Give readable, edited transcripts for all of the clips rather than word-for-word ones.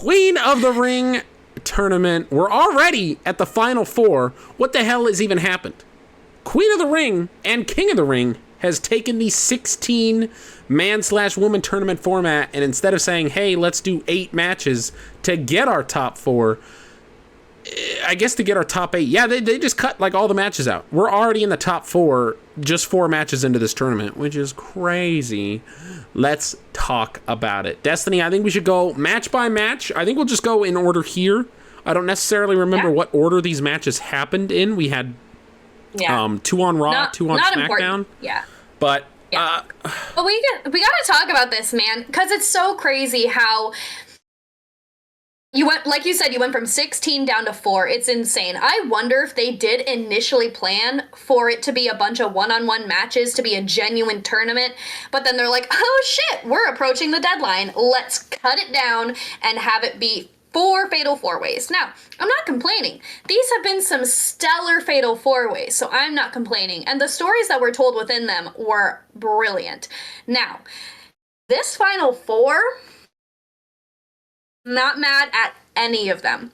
Queen of the Ring tournament. We're already at the final four. What the hell has even happened? Queen of the Ring and King of the Ring has taken the 16 man/woman tournament format, and instead of saying, hey, let's do 8 matches to get our top 4, I guess to get our top 8, yeah, they just cut like all the matches out. We're already in the top 4, just 4 matches into this tournament, which is crazy. Let's talk about it. Destiny, I think we should go match by match. I think we'll just go in order here. I don't necessarily remember what order these matches happened in. We had 2 on Raw, 2 on SmackDown. Important. Yeah. But but we gotta talk about this, man, because it's so crazy how you went, like you said, you went from 16 down to 4. It's insane. I wonder if they did initially plan for it to be a bunch of one-on-one matches, to be a genuine tournament, but then they're like, oh shit, we're approaching the deadline. Let's cut it down and have it be 4 Fatal 4-Ways. Now, I'm not complaining. These have been some stellar Fatal 4-Ways, so I'm not complaining. And the stories that were told within them were brilliant. Now, this Final 4, not mad at any of them.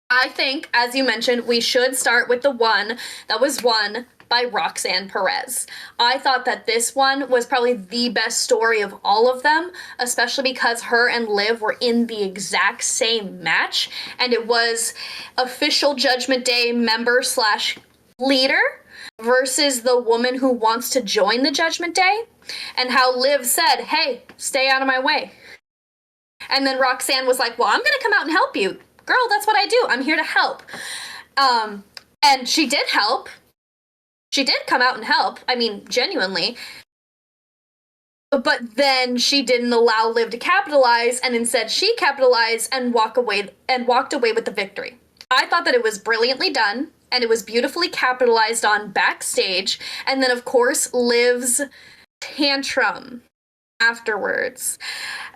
I think, as you mentioned, we should start with the one that was won by Roxanne Perez. I thought that this one was probably the best story of all of them, especially because her and Liv were in the exact same match, and it was official Judgment Day member/leader versus the woman who wants to join the Judgment Day, and how Liv said, hey, stay out of my way. And then Roxanne was like, well, I'm gonna come out and help you. Girl, that's what I do. I'm here to help. And she did help. She did come out and help. I mean, genuinely. But then she didn't allow Liv to capitalize, and instead she capitalized and walked away with the victory. I thought that it was brilliantly done, and it was beautifully capitalized on backstage. And then, of course, Liv's tantrum afterwards,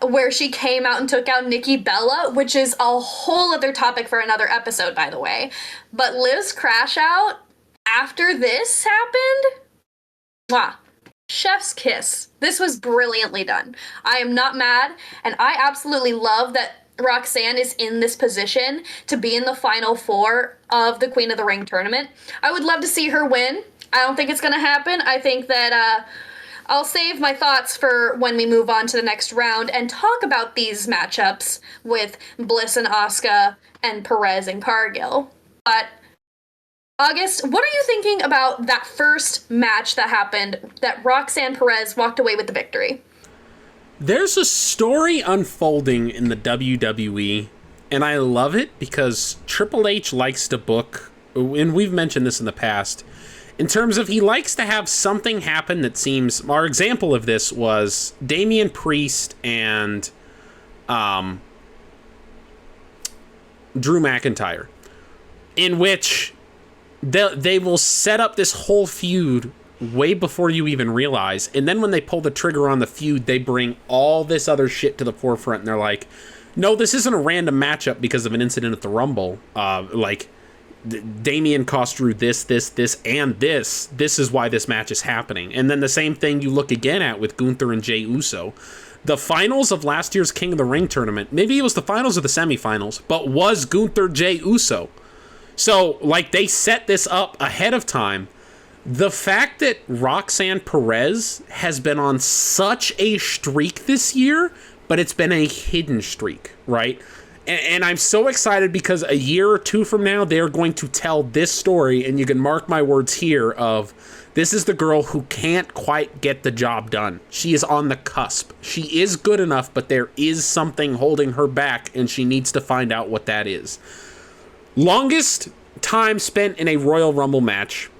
where she came out and took out Nikki Bella, which is a whole other topic for another episode, by the way. But Liv's crash out after this happened, mwah, chef's kiss. This was brilliantly done. I am not mad, and I absolutely love that Roxanne is in this position to be in the Final 4 of the Queen of the Ring tournament. I would love to see her win. I don't think it's going to happen. I think that I'll save my thoughts for when we move on to the next round and talk about these matchups with Bliss and Asuka and Perez and Cargill. But August, what are you thinking about that first match that happened that Roxanne Perez walked away with the victory? There's a story unfolding in the WWE, and I love it because Triple H likes to book, and we've mentioned this in the past, in terms of he likes to have something happen that seems... Our example of this was Damian Priest and Drew McIntyre, in which they will set up this whole feud way before you even realize, and then when they pull the trigger on the feud, they bring all this other shit to the forefront, and they're like, no, this isn't a random matchup because of an incident at the Rumble. Damian cost Drew this, and this. This is why this match is happening. And then the same thing you look again at with Gunther and Jey Uso. The finals of last year's King of the Ring tournament, maybe it was the finals or the semifinals, but was Gunther Jey Uso. So, they set this up ahead of time. The fact that Roxanne Perez has been on such a streak this year, but it's been a hidden streak, right? And I'm so excited because a year or two from now, they're going to tell this story, and you can mark my words here of, this is the girl who can't quite get the job done. She is on the cusp. She is good enough, but there is something holding her back, and she needs to find out what that is. Longest time spent in a Royal Rumble match,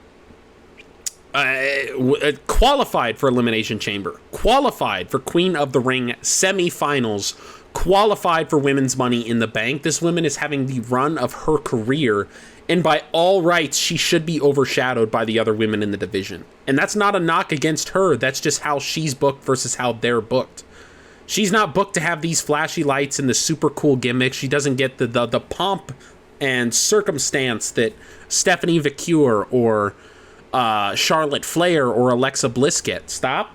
qualified for Elimination Chamber, qualified for Queen of the Ring semifinals, qualified for Women's Money in the Bank. This woman is having the run of her career, and by all rights, she should be overshadowed by the other women in the division. And that's not a knock against her. That's just how she's booked versus how they're booked. She's not booked to have these flashy lights and the super cool gimmicks. She doesn't get the pomp and circumstance that Stephanie Vicure or Charlotte Flair or Alexa Bliss get. Stop.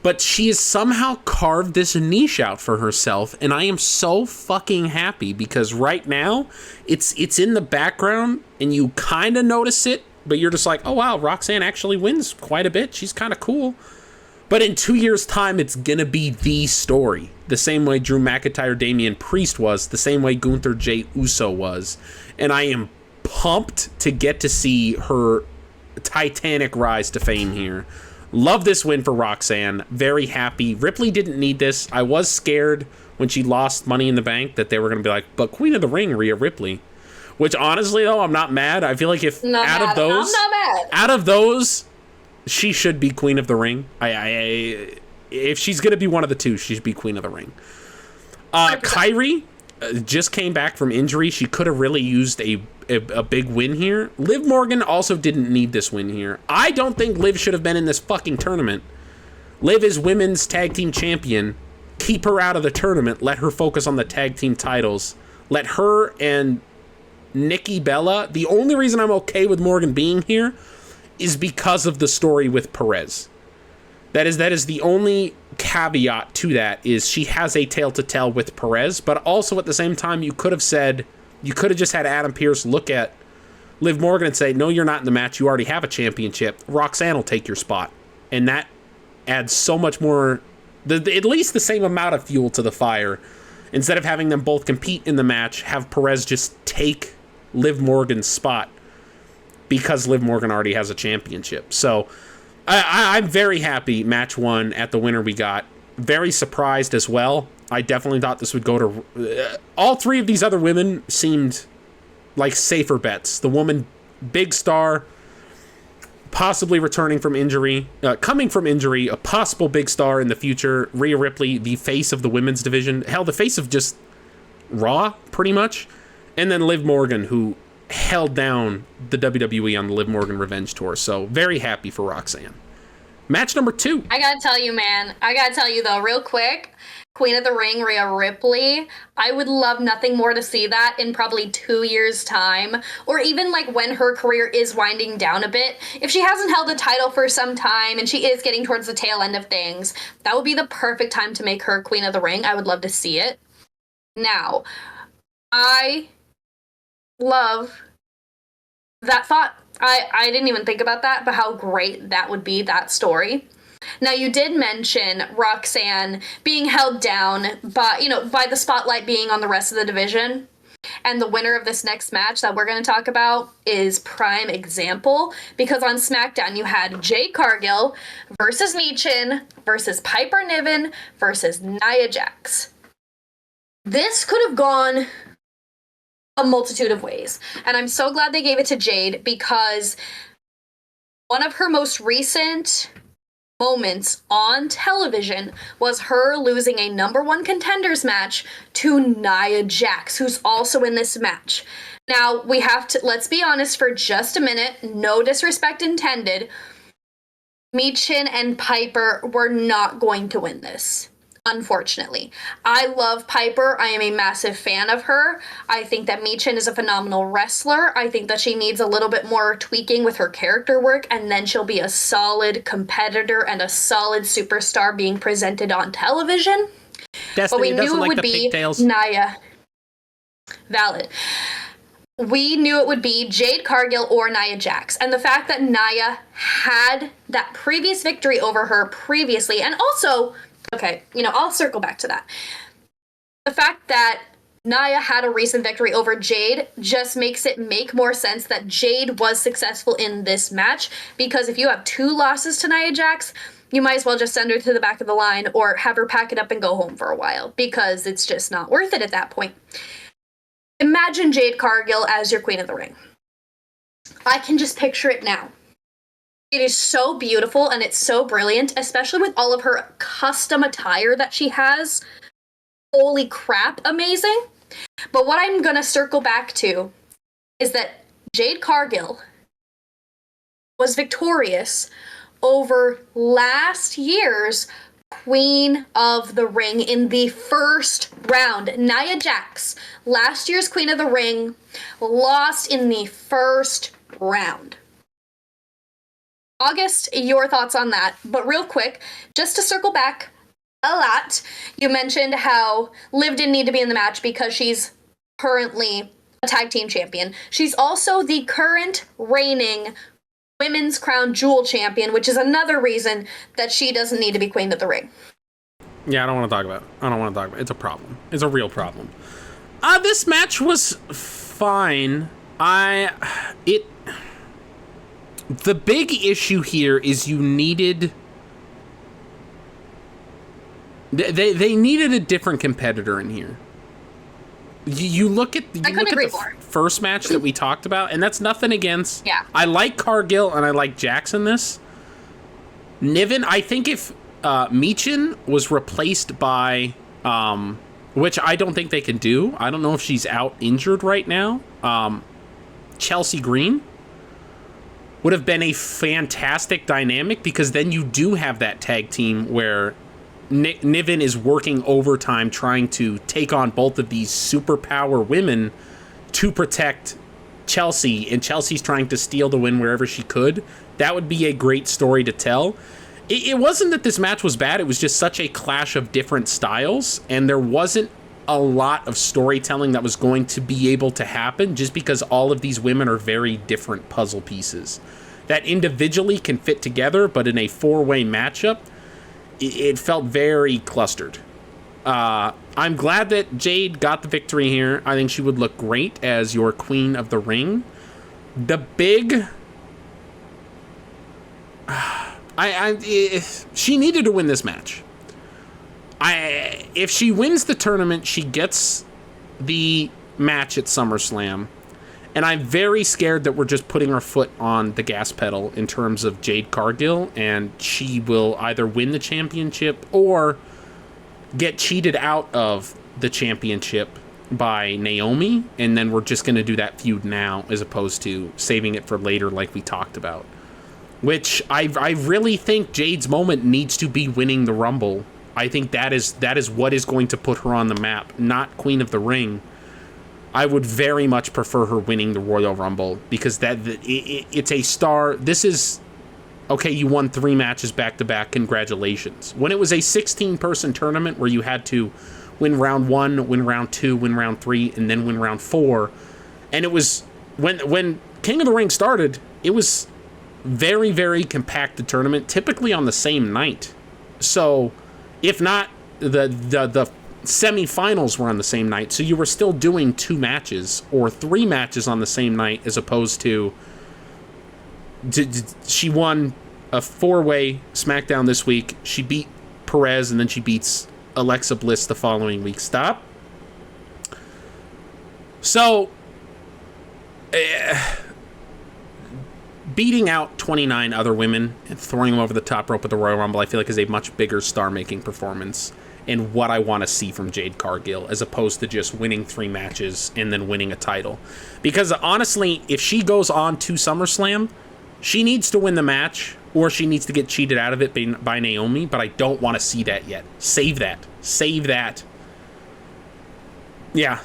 But she has somehow carved this niche out for herself, and I am so fucking happy because right now it's in the background and you kind of notice it, but you're just like, oh wow, Roxanne actually wins quite a bit. She's kind of cool. But in 2 years' time, it's gonna be the story. The same way Drew McIntyre, Damian Priest was, the same way Gunther Jay Uso was. And I am pumped to get to see her titanic rise to fame here. Love this win for Roxanne. Very happy. Ripley didn't need this. I was scared when she lost Money in the Bank that they were going to be like, but Queen of the Ring, Rhea Ripley. Which honestly, though, I'm not mad. I feel like if I'm not mad. out of those, she should be Queen of the Ring. If she's going to be one of the two, she should be Queen of the Ring. Kyrie just came back from injury. She could have really used a big win here. Liv Morgan also didn't need this win here. I don't think Liv should have been in this fucking tournament. Liv is women's tag team champion. Keep her out of the tournament. Let her focus on the tag team titles. Let her and Nikki Bella. The only reason I'm okay with Morgan being here is because of the story with Perez. That is the only caveat to that, is she has a tale to tell with Perez, but also at the same time you could have just had Adam Pearce look at Liv Morgan and say, no, you're not in the match, you already have a championship, Roxanne will take your spot. And that adds so much more, at least the same amount of fuel to the fire. Instead of having them both compete in the match, have Perez just take Liv Morgan's spot because Liv Morgan already has a championship. So I'm very happy match one at the winner we got. Very surprised as well. I definitely thought this would go to... all three of these other women seemed like safer bets. The woman, big star, possibly returning from injury, coming from injury, a possible big star in the future. Rhea Ripley, the face of the women's division. Hell, the face of just Raw, pretty much. And then Liv Morgan, who held down the WWE on the Liv Morgan Revenge Tour. So very happy for Roxanne. Match number 2. I gotta tell you, man. Though, real quick. Queen of the Ring, Rhea Ripley. I would love nothing more to see that in probably 2 years' time. Or even like when her career is winding down a bit. If she hasn't held a title for some time and she is getting towards the tail end of things, that would be the perfect time to make her Queen of the Ring. I would love to see it. Now, I love that thought. I didn't even think about that, but how great that would be, that story. Now, you did mention Roxanne being held down by the spotlight being on the rest of the division. And the winner of this next match that we're going to talk about is prime example, because on SmackDown you had Jade Cargill versus Michin versus Piper Niven versus Nia Jax. This could have gone a multitude of ways. And I'm so glad they gave it to Jade, because one of her most recent moments on television was her losing a number 1 contenders match to Nia Jax, who's also in this match. Now, we have to, let's be honest for just a minute, no disrespect intended, Michin and Piper were not going to win this. Unfortunately. I love Piper. I am a massive fan of her. I think that Michin is a phenomenal wrestler. I think that she needs a little bit more tweaking with her character work, and then she'll be a solid competitor and a solid superstar being presented on television. Destiny, but we knew it would be Nia. Valid. We knew it would be Jade Cargill or Nia Jax. And the fact that Nia had that previous victory over her previously, and also... okay, I'll circle back to that. The fact that Nia had a recent victory over Jade just makes it make more sense that Jade was successful in this match, because if you have 2 losses to Nia Jax, you might as well just send her to the back of the line or have her pack it up and go home for a while, because it's just not worth it at that point. Imagine Jade Cargill as your Queen of the Ring. I can just picture it now. It is so beautiful and it's so brilliant, especially with all of her custom attire that she has. Holy crap, amazing. But what I'm going to circle back to is that Jade Cargill was victorious over last year's Queen of the Ring in the first round. Nia Jax, last year's Queen of the Ring, lost in the first round. August, your thoughts on that. But real quick, just to circle back a lot, you mentioned how Liv didn't need to be in the match because she's currently a tag team champion. She's also the current reigning Women's Crown Jewel champion, which is another reason that she doesn't need to be Queen of the Ring. Yeah, I don't want to talk about it. It's a problem. It's a real problem. This match was fine. The big issue here is you needed... They needed a different competitor in here. You look at the first match that we talked about, and that's nothing against... Yeah. I like Cargill and I like Jackson this. Niven, I think if Michin was replaced by... which I don't think they can do. I don't know if she's out injured right now. Chelsea Green would have been a fantastic dynamic, because then you do have that tag team where Niven is working overtime trying to take on both of these superpower women to protect Chelsea, and Chelsea's trying to steal the win wherever she could. That would be a great story to tell. It wasn't that this match was bad, it was just such a clash of different styles, and there wasn't a lot of storytelling that was going to be able to happen, just because all of these women are very different puzzle pieces that individually can fit together, but in a four-way matchup, it felt very clustered. I'm glad that Jade got the victory here. I think she would look great as your Queen of the Ring. The big... she needed to win this match. If she wins the tournament, she gets the match at SummerSlam. And I'm very scared that we're just putting our foot on the gas pedal in terms of Jade Cargill, and she will either win the championship or get cheated out of the championship by Naomi, and then we're just going to do that feud now as opposed to saving it for later like we talked about. Which I really think Jade's moment needs to be winning the Rumble. I think that is what is going to put her on the map, not Queen of the Ring. I would very much prefer her winning the Royal Rumble, because it's a star. This is, okay, you won 3 matches back-to-back, congratulations. When it was a 16-person tournament where you had to win round 1, win round 2, win round 3, and then win round 4, and it was, when King of the Ring started, it was very, very compacted tournament, typically on the same night. So, if not, the semifinals were on the same night, so you were still doing 2 matches or 3 matches on the same night, as opposed to she won a 4-way SmackDown this week, she beat Perez, and then she beats Alexa Bliss the following week. Stop. So, beating out 29 other women and throwing them over the top rope at the Royal Rumble, I feel like is a much bigger star-making performance and what I want to see from Jade Cargill, as opposed to just winning 3 matches and then winning a title. Because honestly, if she goes on to SummerSlam, she needs to win the match, or she needs to get cheated out of it by Naomi, but I don't want to see that yet. Save that. Save that. Yeah.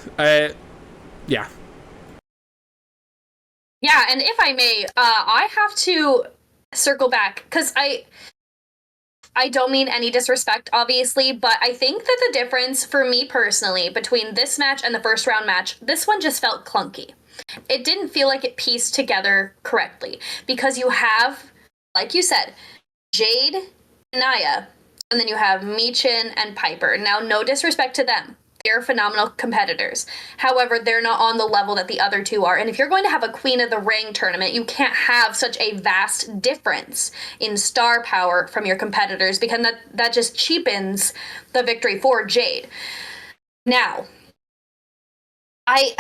Yeah. Yeah, and if I may, I have to circle back, because I don't mean any disrespect, obviously, but I think that the difference for me personally between this match and the first round match, this one just felt clunky. It didn't feel like it pieced together correctly, because you have, like you said, Jade and Nia, and then you have Michin and Piper. Now, no disrespect to them. They're phenomenal competitors. However, they're not on the level that the other 2 are. And if you're going to have a Queen of the Ring tournament, you can't have such a vast difference in star power from your competitors, because that just cheapens the victory for Jade. Now, I'm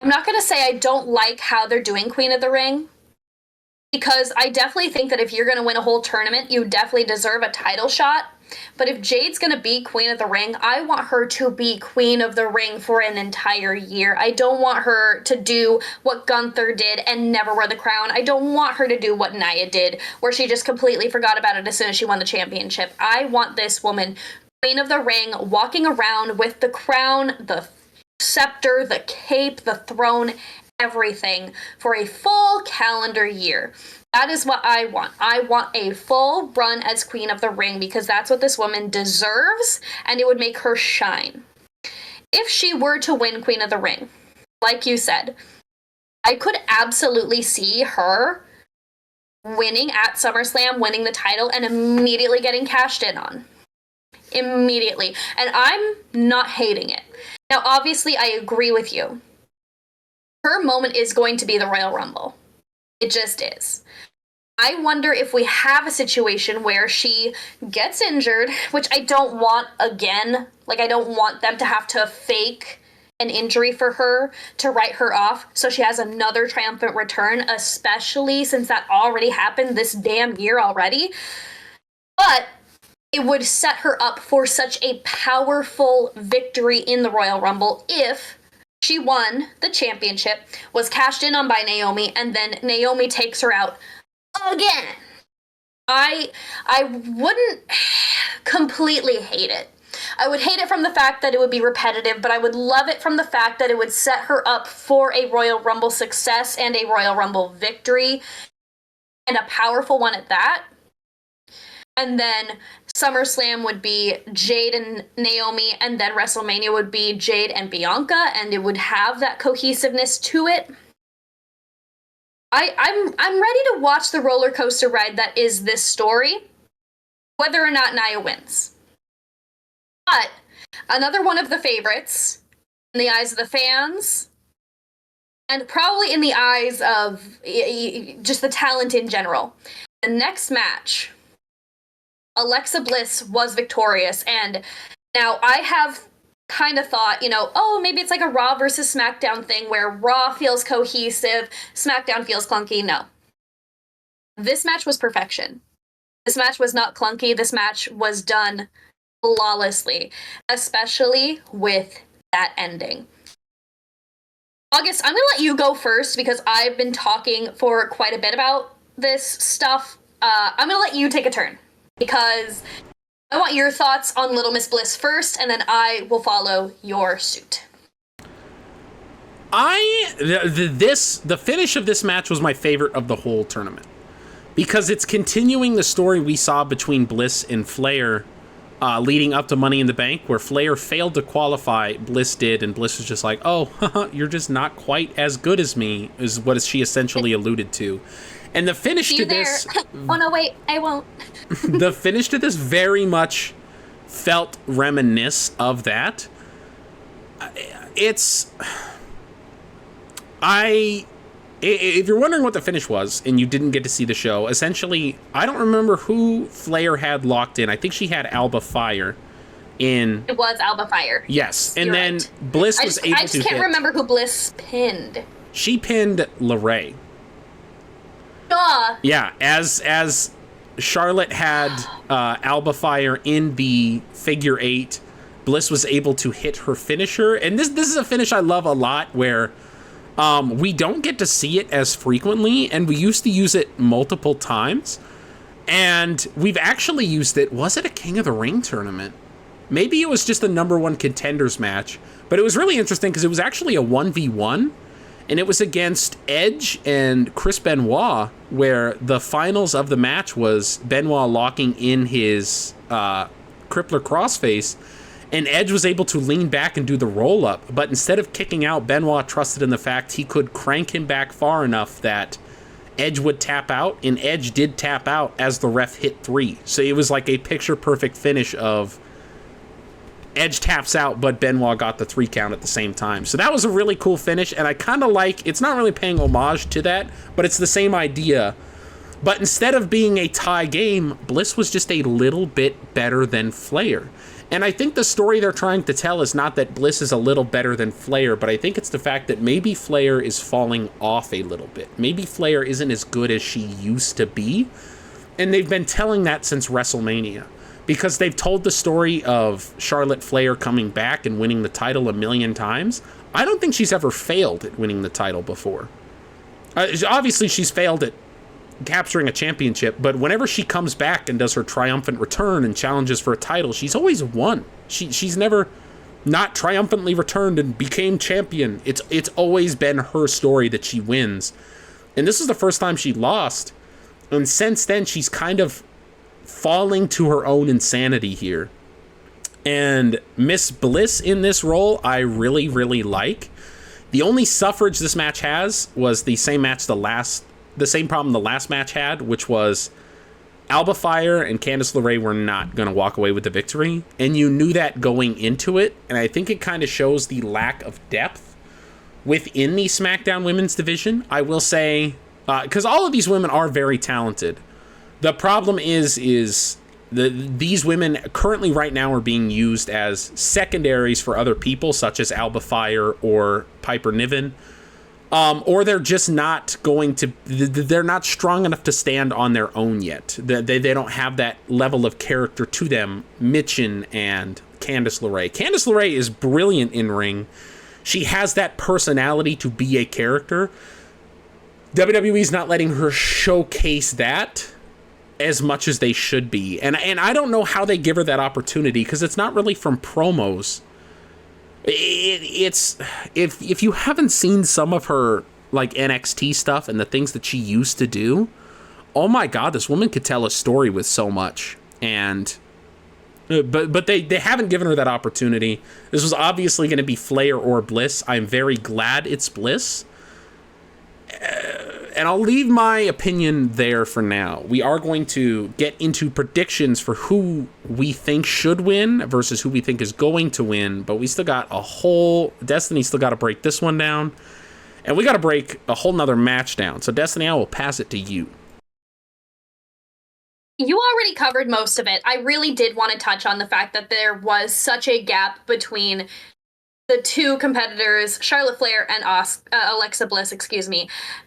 not going to say I don't like how they're doing Queen of the Ring, because I definitely think that if you're going to win a whole tournament, you definitely deserve a title shot. But if Jade's going to be Queen of the Ring, I want her to be Queen of the Ring for an entire year. I don't want her to do what Gunther did and never wear the crown. I don't want her to do what Nia did, where she just completely forgot about it as soon as she won the championship. I want this woman, Queen of the Ring, walking around with the crown, the scepter, the cape, the throne, everything for a full calendar year. That is what I want. I want a full run as Queen of the Ring because that's what this woman deserves, and it would make her shine. If she were to win Queen of the Ring, like you said, I could absolutely see her winning at SummerSlam, winning the title, and immediately getting cashed in on. Immediately. And I'm not hating it. Now, obviously, I agree with you. Her moment is going to be the Royal Rumble. It just is. I wonder if we have a situation where she gets injured, which I don't want again. Like, I don't want them to have to fake an injury for her to write her off so she has another triumphant return, especially since that already happened this damn year already. But it would set her up for such a powerful victory in the Royal Rumble if she won the championship, was cashed in on by Naomi, and then Naomi takes her out again. I wouldn't completely hate it. I would hate it from the fact that it would be repetitive, but I would love it from the fact that it would set her up for a Royal Rumble success and a Royal Rumble victory, and a powerful one at that. And then SummerSlam would be Jade and Naomi, and then WrestleMania would be Jade and Bianca, and it would have that cohesiveness to it. I'm ready to watch the roller coaster ride that is this story, whether or not Nia wins. But another one of the favorites, in the eyes of the fans, and probably in the eyes of just the talent in general, the next match, Alexa Bliss was victorious, and now I have kind of thought, oh, maybe it's like a Raw versus SmackDown thing where Raw feels cohesive, SmackDown feels clunky. No. This match was perfection. This match was not clunky. This match was done flawlessly, especially with that ending. August, I'm going to let you go first because I've been talking for quite a bit about this stuff. I'm going to let you take a turn because I want your thoughts on Little Miss Bliss first, and then I will follow your suit. The finish of this match was my favorite of the whole tournament because it's continuing the story we saw between Bliss and Flair leading up to Money in the Bank, where Flair failed to qualify, Bliss did, and Bliss was just like, oh, you're just not quite as good as me, is what she essentially alluded to. And the finish to this... Oh, no, wait, I won't. The finish to this very much felt reminiscent of that. If you're wondering what the finish was and you didn't get to see the show, essentially, I don't remember who Flair had locked in. I think she had Alba Fire in... It was Alba Fire. Yes, and You're then right. Bliss was able to I just can't remember who Bliss pinned. She pinned LeRae. Yeah, as Charlotte had Alba Fire in the figure 8, Bliss was able to hit her finisher. And this is a finish I love a lot where we don't get to see it as frequently, and we used to use it multiple times. And we've actually used it, was it a King of the Ring tournament? Maybe it was just a number 1 contenders match. But it was really interesting because it was actually a 1v1. And it was against Edge and Chris Benoit, where the finals of the match was Benoit locking in his crippler crossface, and Edge was able to lean back and do the roll-up. But instead of kicking out, Benoit trusted in the fact he could crank him back far enough that Edge would tap out, and Edge did tap out as the ref hit 3. So it was like a picture-perfect finish of Edge taps out, but Benoit got the 3 count at the same time. So that was a really cool finish, and I kind of like, it's not really paying homage to that, but it's the same idea. But instead of being a tie game, Bliss was just a little bit better than Flair. And I think the story they're trying to tell is not that Bliss is a little better than Flair, but I think it's the fact that maybe Flair is falling off a little bit. Maybe Flair isn't as good as she used to be, and they've been telling that since WrestleMania. Because they've told the story of Charlotte Flair coming back and winning the title a million times. I don't think she's ever failed at winning the title before. Obviously, she's failed at capturing a championship, but whenever she comes back and does her triumphant return and challenges for a title, she's always won. She's never not triumphantly returned and became champion. It's always been her story that she wins. And this is the first time she lost. And since then, she's kind of falling to her own insanity here. And Miss Bliss in this role, I really, really like. The only suffrage this match has was the same problem the last match had, which was Alba Fire and Candice LeRae were not going to walk away with the victory. And you knew that going into it. And I think it kind of shows the lack of depth within the SmackDown women's division. I will say, because all of these women are very talented. The problem is these women currently right now are being used as secondaries for other people, such as Alba Fire or Piper Niven. Or they're just not going to, they're not strong enough to stand on their own yet. They don't have that level of character to them, Mitchin and Candice LeRae. Candice LeRae is brilliant in ring. She has that personality to be a character. WWE's not letting her showcase that as much as they should be. And I don't know how they give her that opportunity, because it's not really from promos. It's if you haven't seen some of her like NXT stuff and the things that she used to do, oh my god, this woman could tell a story with so much. And but they haven't given her that opportunity. This was obviously going to be Flair or Bliss. I'm very glad it's Bliss. And I'll leave my opinion there for now. We are going to get into predictions for who we think should win versus who we think is going to win. But we still got Destiny still got to break this one down. And we got to break a whole nother match down. So Destiny, I will pass it to you. You already covered most of it. I really did want to touch on the fact that there was such a gap between the two competitors, Charlotte Flair and Alexa Bliss,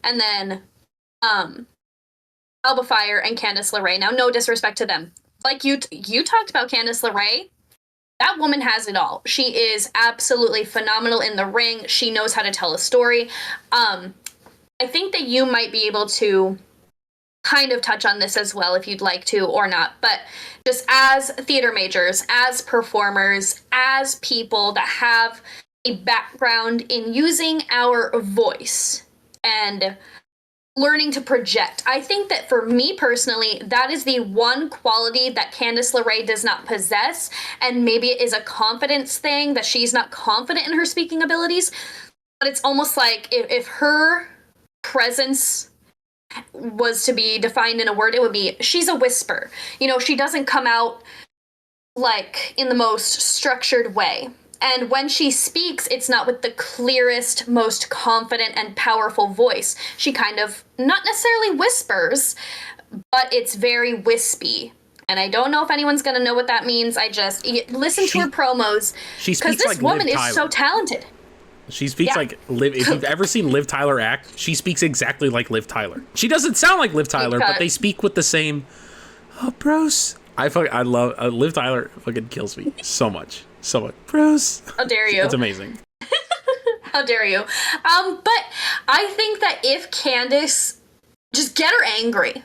and then Alba Fire and Candice LeRae. Now, no disrespect to them. Like you talked about Candice LeRae, that woman has it all. She is absolutely phenomenal in the ring. She knows how to tell a story. I think that you might be able to kind of touch on this as well if you'd like to or not, but just as theater majors, as performers, as people that have a background in using our voice and learning to project, I think that for me personally, that is the one quality that Candice LeRae does not possess, and maybe it is a confidence thing that she's not confident in her speaking abilities, but it's almost like if her presence was to be defined in a word, it would be she's a whisper. You know, she doesn't come out like in the most structured way. And when she speaks, it's not with the clearest, most confident and powerful voice. She kind of not necessarily whispers, but it's very wispy. And I don't know if anyone's going to know what that means. I just listen to her promos, because this like woman is so talented. She speaks like Liv. If you've ever seen Liv Tyler act, she speaks exactly like Liv Tyler. She doesn't sound like Liv Tyler, but they speak with the same. Oh, bros! I love Liv Tyler. Fucking kills me so much, bros. How dare you? It's amazing. How dare you? But I think that if Candice, just get her angry.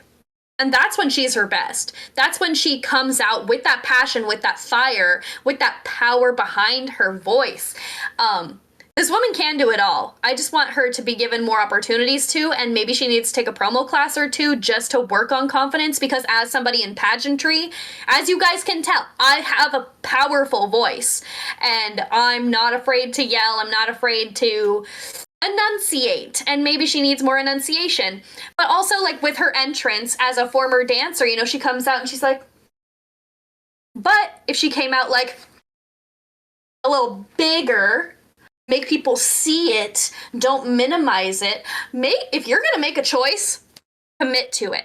And that's when she's her best. That's when she comes out with that passion, with that fire, with that power behind her voice. This woman can do it all. I just want her to be given more opportunities to, and maybe she needs to take a promo class or two just to work on confidence, because as somebody in pageantry, as you guys can tell, I have a powerful voice, and I'm not afraid to yell. I'm not afraid to enunciate, and maybe she needs more enunciation. But also, like, with her entrance as a former dancer, you know, she comes out and she's like, but if she came out like a little bigger, make people see it, don't minimize it. If you're gonna make a choice, commit to it.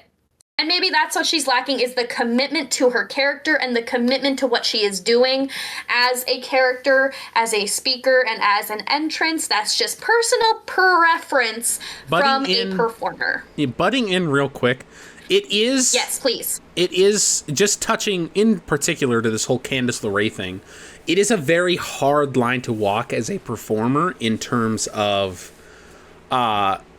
And maybe that's what she's lacking, is the commitment to her character and the commitment to what she is doing as a character, as a speaker, and as an entrance. That's just personal preference from a performer. Butting in real quick, it is... Yes, please. It is, just touching in particular to this whole Candice LeRae thing, it is a very hard line to walk as a performer in terms of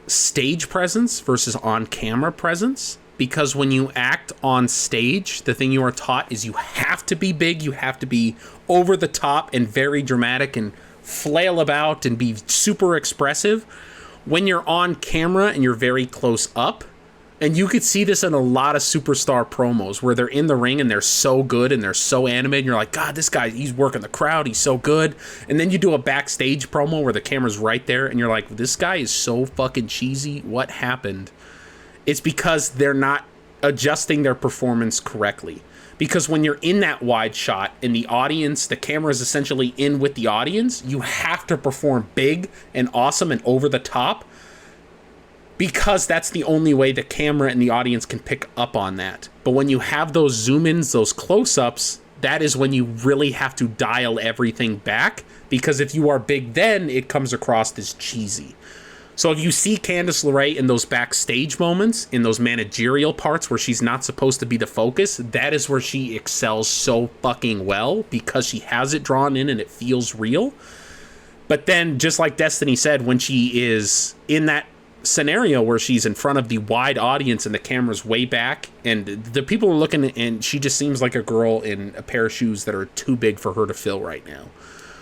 stage presence versus on-camera presence. because when you act on stage, the thing you are taught is you have to be big, you have to be over the top and very dramatic and flail about and be super expressive. When you're on camera and you're very close up, and you could see this in a lot of superstar promos where they're in the ring and they're so good and they're so animated, and you're like, God, this guy, he's working the crowd, he's so good. And then you do a backstage promo where the camera's right there and you're like, this guy is so fucking cheesy. What happened? It's because they're not adjusting their performance correctly. Because when you're in that wide shot and the audience, the camera is essentially in with the audience, you have to perform big and awesome and over the top, because that's the only way the camera and the audience can pick up on that. But when you have those zoom-ins, those close-ups, that is when you really have to dial everything back, because if you are big then, it comes across as cheesy. So if you see Candice LeRae in those backstage moments, in those managerial parts where she's not supposed to be the focus, that is where she excels so fucking well, because she has it drawn in and it feels real. But then, just like Destiny said, when she is in that scenario where she's in front of the wide audience and the camera's way back and the people are looking, and she just seems like a girl in a pair of shoes that are too big for her to fill right now,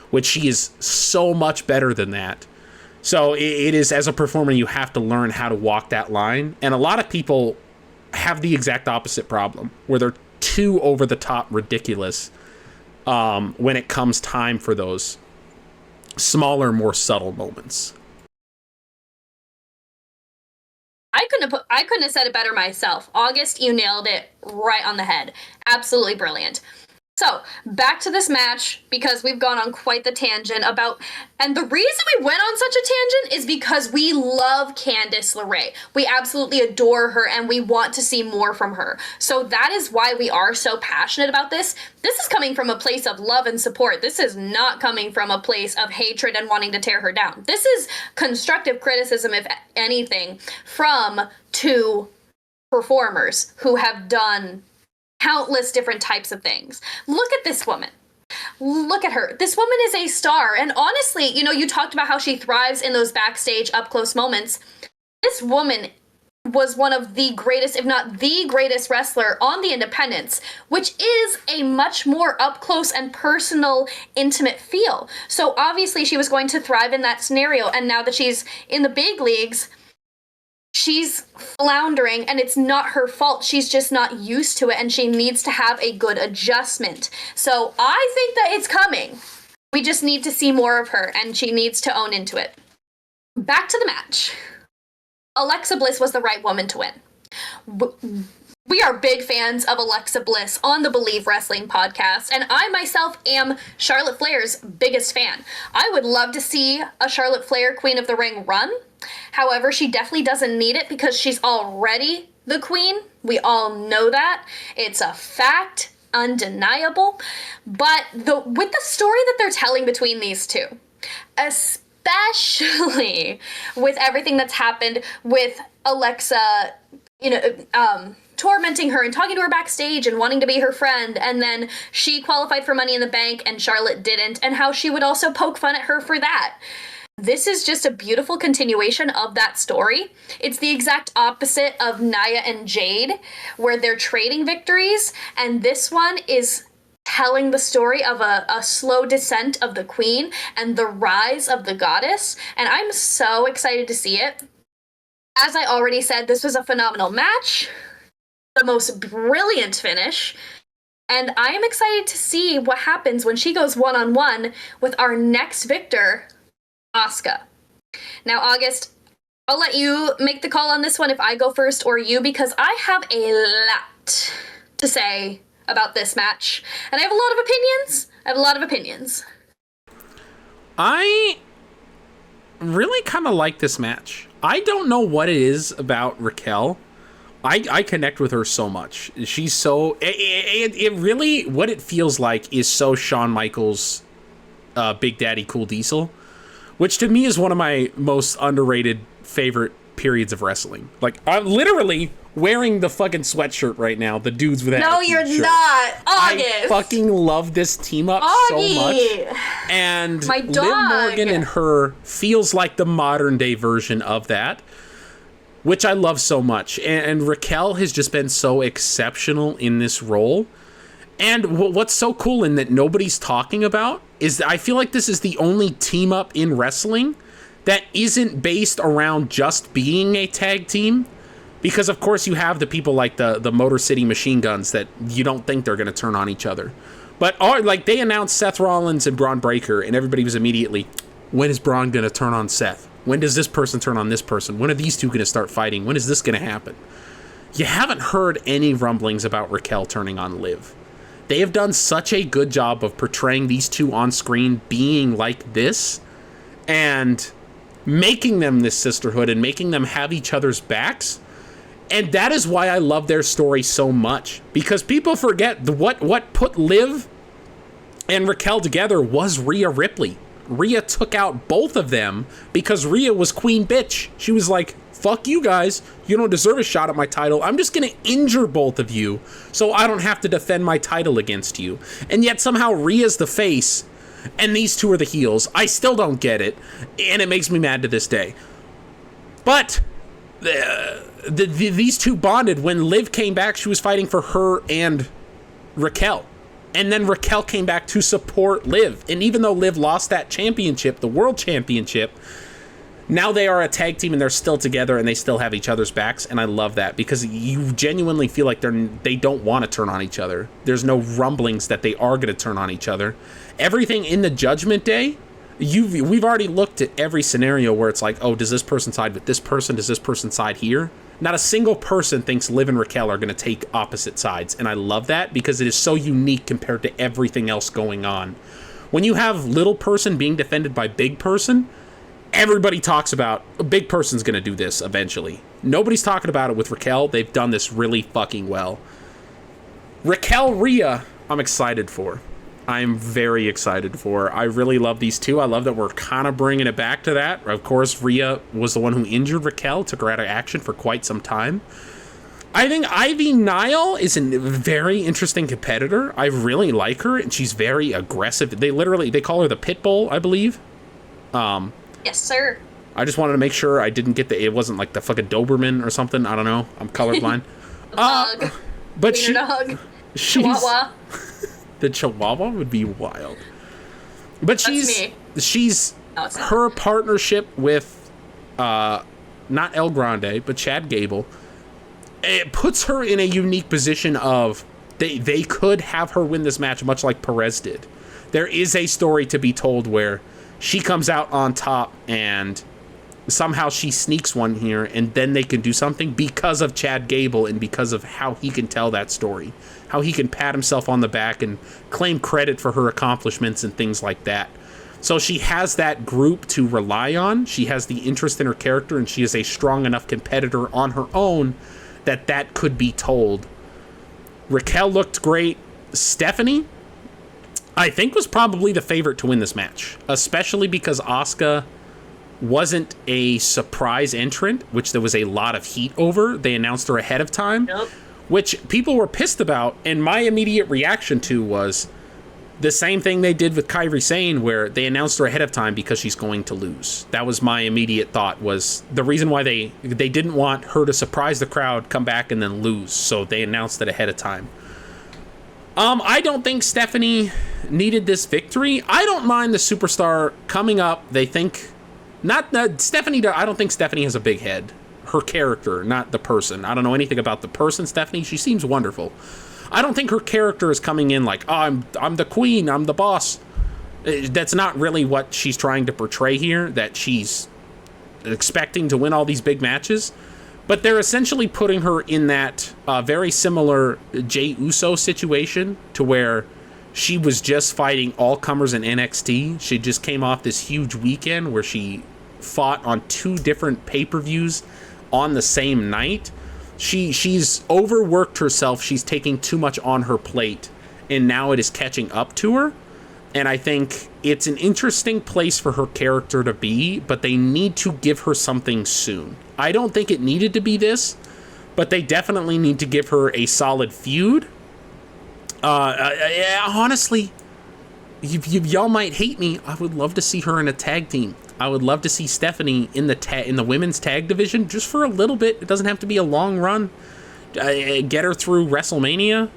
which she is so much better than that. So it is, as a performer, you have to learn how to walk that line. And a lot of people have the exact opposite problem, where they're too over the top ridiculous when it comes time for those smaller, more subtle moments. I couldn't have said it better myself. August, you nailed it right on the head. Absolutely brilliant. So, back to this match, because we've gone on quite the tangent about, and the reason we went on such a tangent is because we love Candice LeRae. We absolutely adore her, and we want to see more from her. So that is why we are so passionate about this. This is coming from a place of love and support. This is not coming from a place of hatred and wanting to tear her down. This is constructive criticism, if anything, from two performers who have done countless different types of things. Look at this woman. Look at her. This woman is a star. And honestly, you know, you talked about how she thrives in those backstage up-close moments. This woman was one of the greatest, if not the greatest wrestler on the independents, which is a much more up-close and personal, intimate feel. So obviously she was going to thrive in that scenario. And now that she's in the big leagues, she's floundering, and it's not her fault. She's just not used to it, and she needs to have a good adjustment. So I think that it's coming. We just need to see more of her, and she needs to own into it. Back to the match. Alexa Bliss was the right woman to win. We are big fans of Alexa Bliss on the Believe Wrestling podcast, and I myself am Charlotte Flair's biggest fan. I would love to see a Charlotte Flair Queen of the Ring run. However, she definitely doesn't need it because she's already the queen. We all know that. It's a fact, undeniable. But with the story that they're telling between these two, especially with everything that's happened with Alexa, tormenting her and talking to her backstage and wanting to be her friend, and then she qualified for Money in the Bank and Charlotte didn't, and how she would also poke fun at her for that. This is just a beautiful continuation of that story. It's the exact opposite of Nia and Jade, where they're trading victories, and this one is telling the story of a slow descent of the queen and the rise of the goddess, and I'm so excited to see it. As I already said, this was a phenomenal match, the most brilliant finish, and I am excited to see what happens when she goes one-on-one with our next victor, Asuka. Now, August, I'll let you make the call on this one if I go first or you, because I have a lot to say about this match, and I have a lot of opinions. I really kind of like this match. I don't know what it is about Raquel. I connect with her so much. She's so... It really... What it feels like is so Shawn Michaels, Big Daddy Cool Diesel, which to me is one of my most underrated favorite periods of wrestling. Like, I'm literally wearing the fucking sweatshirt right now, the Dudes with Attitude No, you're shirt. not, August. I fucking love this team up so much. And My Liv dog. Morgan and her feels like the modern day version of that. which I love so much. And Raquel has just been so exceptional in this role. And what's so cool and that nobody's talking about is that I feel like this is the only team up in wrestling that isn't based around just being a tag team. Because, of course, you have the people like the Motor City Machine Guns that you don't think they're going to turn on each other. But like they announced Seth Rollins and Braun Breaker, and everybody was immediately, when is Braun going to turn on Seth? When does this person turn on this person? When are these two going to start fighting? When is this going to happen? You haven't heard any rumblings about Raquel turning on Liv. They have done such a good job of portraying these two on screen being like this and making them this sisterhood and making them have each other's backs. And that is why I love their story so much, because people forget what put Liv and Raquel together was Rhea Ripley. Rhea took out both of them because Rhea was queen bitch. She was like, fuck you guys. You don't deserve a shot at my title. I'm just going to injure both of you so I don't have to defend my title against you. And yet somehow Rhea's the face and these two are the heels. I still don't get it. And it makes me mad to this day. But these two bonded. When Liv came back, she was fighting for her and Raquel. And then Raquel came back to support Liv. And even though Liv lost that championship, the world championship, now they are a tag team and they're still together and they still have each other's backs. And I love that because you genuinely feel like they don't want to turn on each other. There's no rumblings that they are going to turn on each other. Everything in the Judgment Day, we've already looked at every scenario where it's like, oh, does this person side with this person? Does this person side here? Not a single person thinks Liv and Raquel are going to take opposite sides. And I love that because it is so unique compared to everything else going on. When you have little person being defended by big person, everybody talks about a big person's going to do this eventually. Nobody's talking about it with Raquel. They've done this really fucking well. Raquel Rhea, I'm excited for. I'm very excited for. I really love these two. I love that we're kind of bringing it back to that. Of course, Rhea was the one who injured Raquel, took her out of action for quite some time. I think Ivy Nile is a very interesting competitor. I really like her, and she's very aggressive. They call her the Pitbull, I believe. Yes, sir. I just wanted to make sure I didn't get it wasn't like the fucking Doberman or something. I don't know. I'm colorblind. Dog. But dog. She's Chihuahua. The Chihuahua would be wild. But she's Awesome. Her partnership with not El Grande, but Chad Gable, it puts her in a unique position of they could have her win this match much like Perez did. There is a story to be told where she comes out on top and somehow she sneaks one here and then they can do something because of Chad Gable and because of how he can tell that story. How he can pat himself on the back and claim credit for her accomplishments and things like that. So she has that group to rely on. She has the interest in her character, and she is a strong enough competitor on her own that could be told. Raquel looked great. Stephanie, I think, was probably the favorite to win this match, especially because Asuka wasn't a surprise entrant, which there was a lot of heat over. They announced her ahead of time. Yep. Which people were pissed about, and my immediate reaction to was the same thing they did with Kairi Sane, where they announced her ahead of time because she's going to lose. That was my immediate thought, was the reason why they didn't want her to surprise the crowd, come back, and then lose, so they announced it ahead of time. I don't think Stephanie needed this victory. I don't mind the superstar coming up. They think, Stephanie, I don't think Stephanie has a big head. Her character, not the person. I don't know anything about the person, Stephanie. She seems wonderful. I don't think her character is coming in like, oh, I'm the queen, I'm the boss. That's not really what she's trying to portray here, that she's expecting to win all these big matches. But they're essentially putting her in that very similar Jey Uso situation to where she was just fighting all comers in NXT. She just came off this huge weekend where she fought on 2 different pay-per-views on the same night. She's overworked herself. She's taking too much on her plate, and now it is catching up to her. And I think it's an interesting place for her character to be, but they need to give her something soon. I don't think it needed to be this, but they definitely need to give her a solid feud. Honestly, y'all might hate me. I would love to see her in a tag team. I would love to see Stephanie in the women's tag division just for a little bit. It doesn't have to be a long run. Get her through WrestleMania.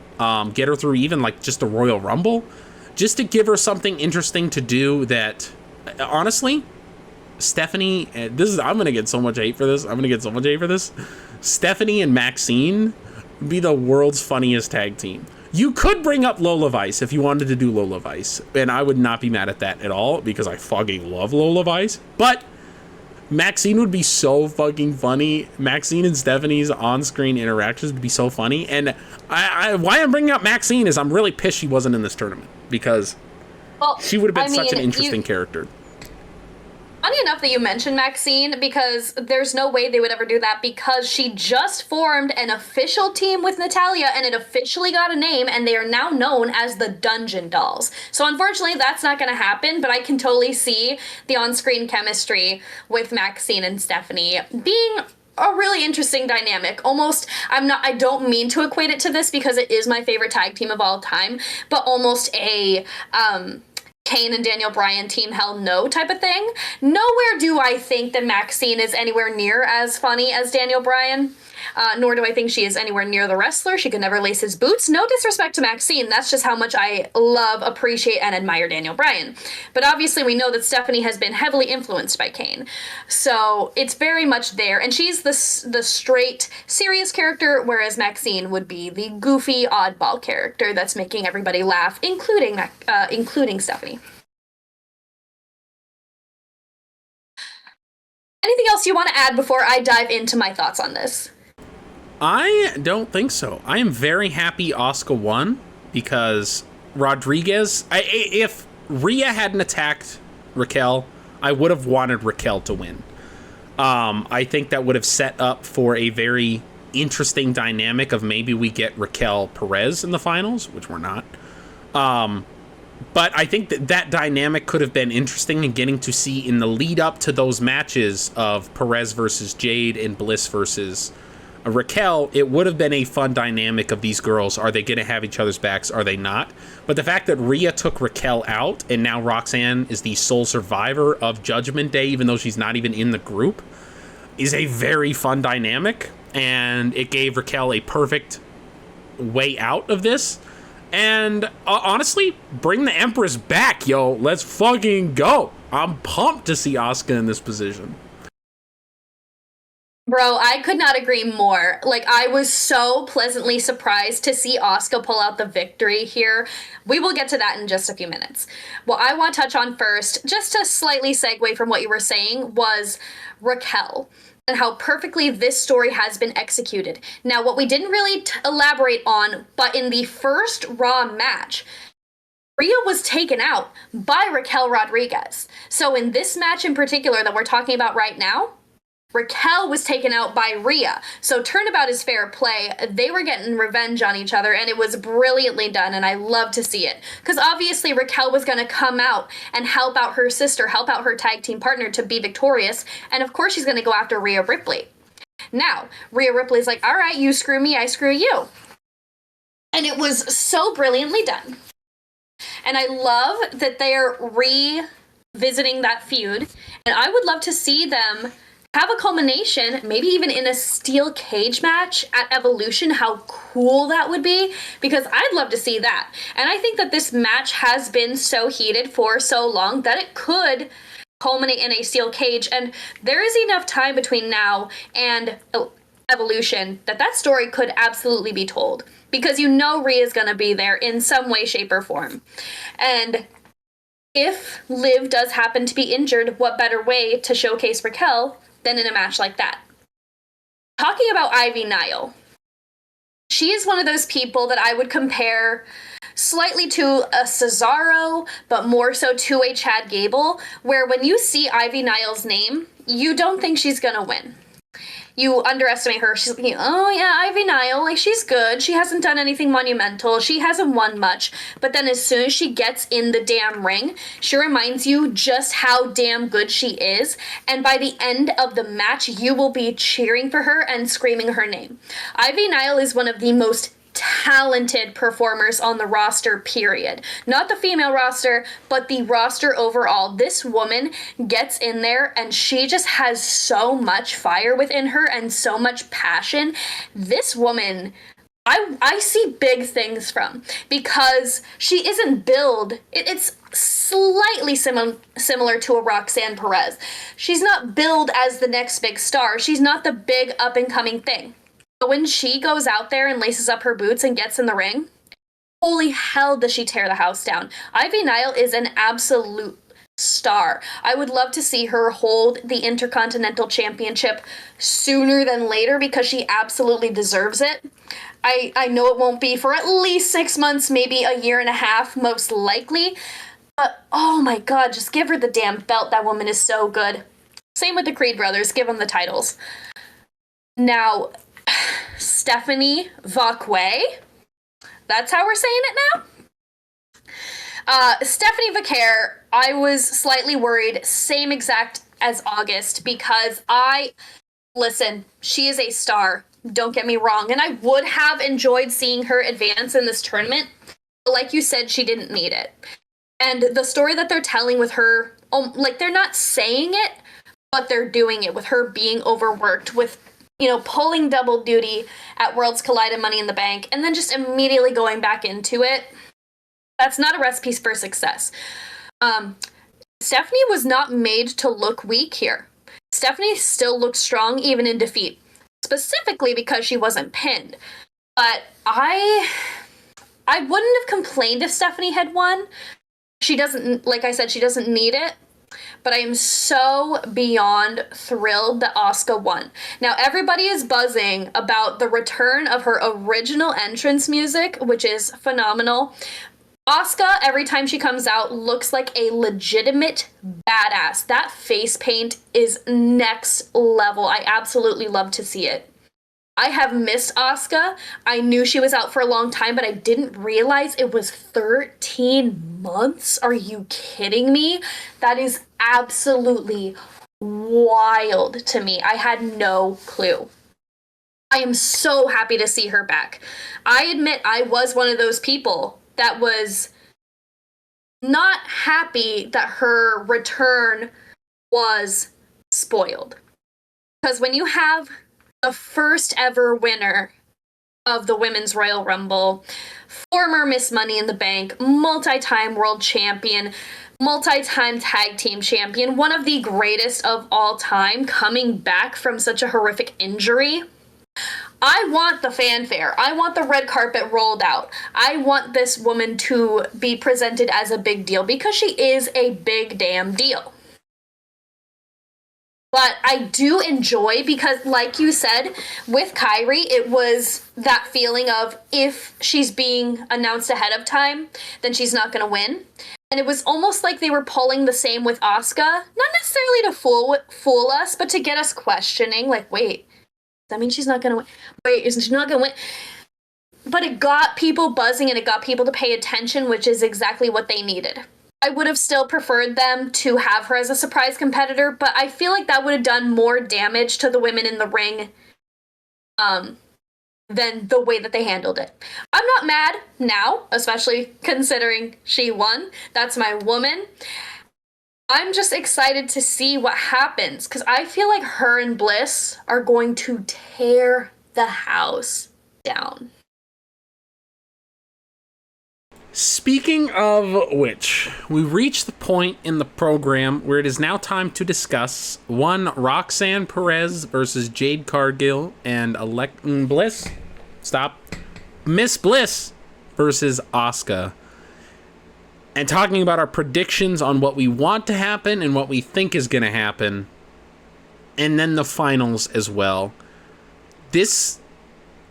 Get her through even like just a Royal Rumble, just to give her something interesting to do. That honestly, Stephanie, I'm gonna get so much hate for this. Stephanie and Maxine would be the world's funniest tag team. You could bring up Lola Vice if you wanted to do Lola Vice, and I would not be mad at that at all because I fucking love Lola Vice. But Maxine would be so fucking funny. Maxine and Stephanie's on-screen interactions would be so funny. And why I'm bringing up Maxine is I'm really pissed she wasn't in this tournament because she would have been such an interesting character. Funny enough that you mentioned Maxine, because there's no way they would ever do that, because she just formed an official team with Natalya and it officially got a name, and they are now known as the Dungeon Dolls. So unfortunately that's not going to happen, but I can totally see the on-screen chemistry with Maxine and Stephanie being a really interesting dynamic. Almost, I don't mean to equate it to this because it is my favorite tag team of all time, but almost a Kane and Daniel Bryan team hell no type of thing. Nowhere do I think that Maxine is anywhere near as funny as Daniel Bryan. Nor do I think she is anywhere near the wrestler. She could never lace his boots. No disrespect to Maxine. That's just how much I love, appreciate, and admire Daniel Bryan. But obviously we know that Stephanie has been heavily influenced by Kane. So it's very much there. And she's the straight, serious character, whereas Maxine would be the goofy, oddball character that's making everybody laugh, including Stephanie. Anything else you want to add before I dive into my thoughts on this? I don't think so. I am very happy Asuka won because Rodriguez, if Rhea hadn't attacked Raquel, I would have wanted Raquel to win. I think that would have set up for a very interesting dynamic of maybe we get Raquel Perez in the finals, which we're not. But I think that dynamic could have been interesting and getting to see in the lead up to those matches of Perez versus Jade and Bliss versus Raquel. It would have been a fun dynamic of these girls. Are they going to have each other's backs? Are they not? But the fact that Rhea took Raquel out and now Roxanne is the sole survivor of Judgment Day, even though she's not even in the group, is a very fun dynamic. And it gave Raquel a perfect way out of this. And honestly, bring the Empress back, yo. Let's fucking go. I'm pumped to see Asuka in this position. Bro, I could not agree more. Like, I was so pleasantly surprised to see Asuka pull out the victory here. We will get to that in just a few minutes. What I want to touch on first, just to slightly segue from what you were saying, was Raquel and how perfectly this story has been executed. Now, what we didn't really elaborate on, but in the first Raw match, Rhea was taken out by Raquel Rodriguez. So in this match in particular that we're talking about right now, Raquel was taken out by Rhea. So turnabout is fair play. They were getting revenge on each other, and it was brilliantly done, and I love to see it. Because obviously Raquel was going to come out and help out her sister, help out her tag team partner to be victorious, and of course she's going to go after Rhea Ripley. Now, Rhea Ripley's like, all right, you screw me, I screw you. And it was so brilliantly done. And I love that they're revisiting that feud, and I would love to see them have a culmination, maybe even in a steel cage match at Evolution. How cool that would be, because I'd love to see that. And I think that this match has been so heated for so long that it could culminate in a steel cage, and there is enough time between now and Evolution that story could absolutely be told, because you know Rhea's gonna be there in some way, shape, or form. And if Liv does happen to be injured, what better way to showcase Raquel than in a match like that? Talking about Ivy Nile, she is one of those people that I would compare slightly to a Cesaro, but more so to a Chad Gable, where when you see Ivy Nile's name, you don't think she's gonna win. You underestimate her. She's like, oh yeah, Ivy Nile, like, she's good. She hasn't done anything monumental. She hasn't won much. But then as soon as she gets in the damn ring, she reminds you just how damn good she is. And by the end of the match, you will be cheering for her and screaming her name. Ivy Nile is one of the most talented performers on the roster, period. Not the female roster, but the roster overall. This woman gets in there and she just has so much fire within her and so much passion. This woman, I see big things from, because she isn't billed. It's slightly similar to a Roxanne Perez. She's not billed as the next big star. She's not the big up-and-coming thing. But when she goes out there and laces up her boots and gets in the ring, holy hell does she tear the house down. Ivy Nile is an absolute star. I would love to see her hold the Intercontinental Championship sooner than later, because she absolutely deserves it. I know it won't be for at least 6 months, maybe a year and a half, most likely. But, oh my god, just give her the damn belt. That woman is so good. Same with the Creed brothers. Give them the titles. Now, Stephanie Vacquet. That's how we're saying it now? Stephanie Vacquer, I was slightly worried, same exact as August, because listen, she is a star. Don't get me wrong. And I would have enjoyed seeing her advance in this tournament. But like you said, she didn't need it. And the story that they're telling with her, like, they're not saying it, but they're doing it with her being overworked, with, you know, pulling double duty at Worlds Collide and Money in the Bank, and then just immediately going back into it. That's not a recipe for success. Stephanie was not made to look weak here. Stephanie still looks strong even in defeat, specifically because she wasn't pinned. But I wouldn't have complained if Stephanie had won. She doesn't, like I said, she doesn't need it. But I am so beyond thrilled that Asuka won. Now, everybody is buzzing about the return of her original entrance music, which is phenomenal. Asuka, every time she comes out, looks like a legitimate badass. That face paint is next level. I absolutely love to see it. I have missed Asuka. I knew she was out for a long time, but I didn't realize it was 13 months. Are you kidding me? That is absolutely wild to me. I had no clue. I am so happy to see her back. I admit I was one of those people that was not happy that her return was spoiled. Because when you have the first ever winner of the Women's Royal Rumble, former Miss Money in the Bank, multi-time world champion, multi-time tag team champion, one of the greatest of all time, coming back from such a horrific injury, I want the fanfare. I want the red carpet rolled out. I want this woman to be presented as a big deal, because she is a big damn deal. But I do enjoy, because like you said, with Kairi, it was that feeling of, if she's being announced ahead of time, then she's not going to win. And it was almost like they were pulling the same with Asuka. Not necessarily to fool us, but to get us questioning, like, wait, does that mean she's not going to win? Wait, isn't she not going to win? But it got people buzzing, and it got people to pay attention, which is exactly what they needed. I would have still preferred them to have her as a surprise competitor, but I feel like that would have done more damage to the women in the ring than the way that they handled it. I'm not mad now, especially considering she won. That's my woman. I'm just excited to see what happens, because I feel like her and Bliss are going to tear the house down. Speaking of which, we've reached the point in the program where it is now time to discuss one Roxanne Perez versus Jade Cargill, and Miss Bliss versus Asuka. And talking about our predictions on what we want to happen and what we think is going to happen. And then the finals as well.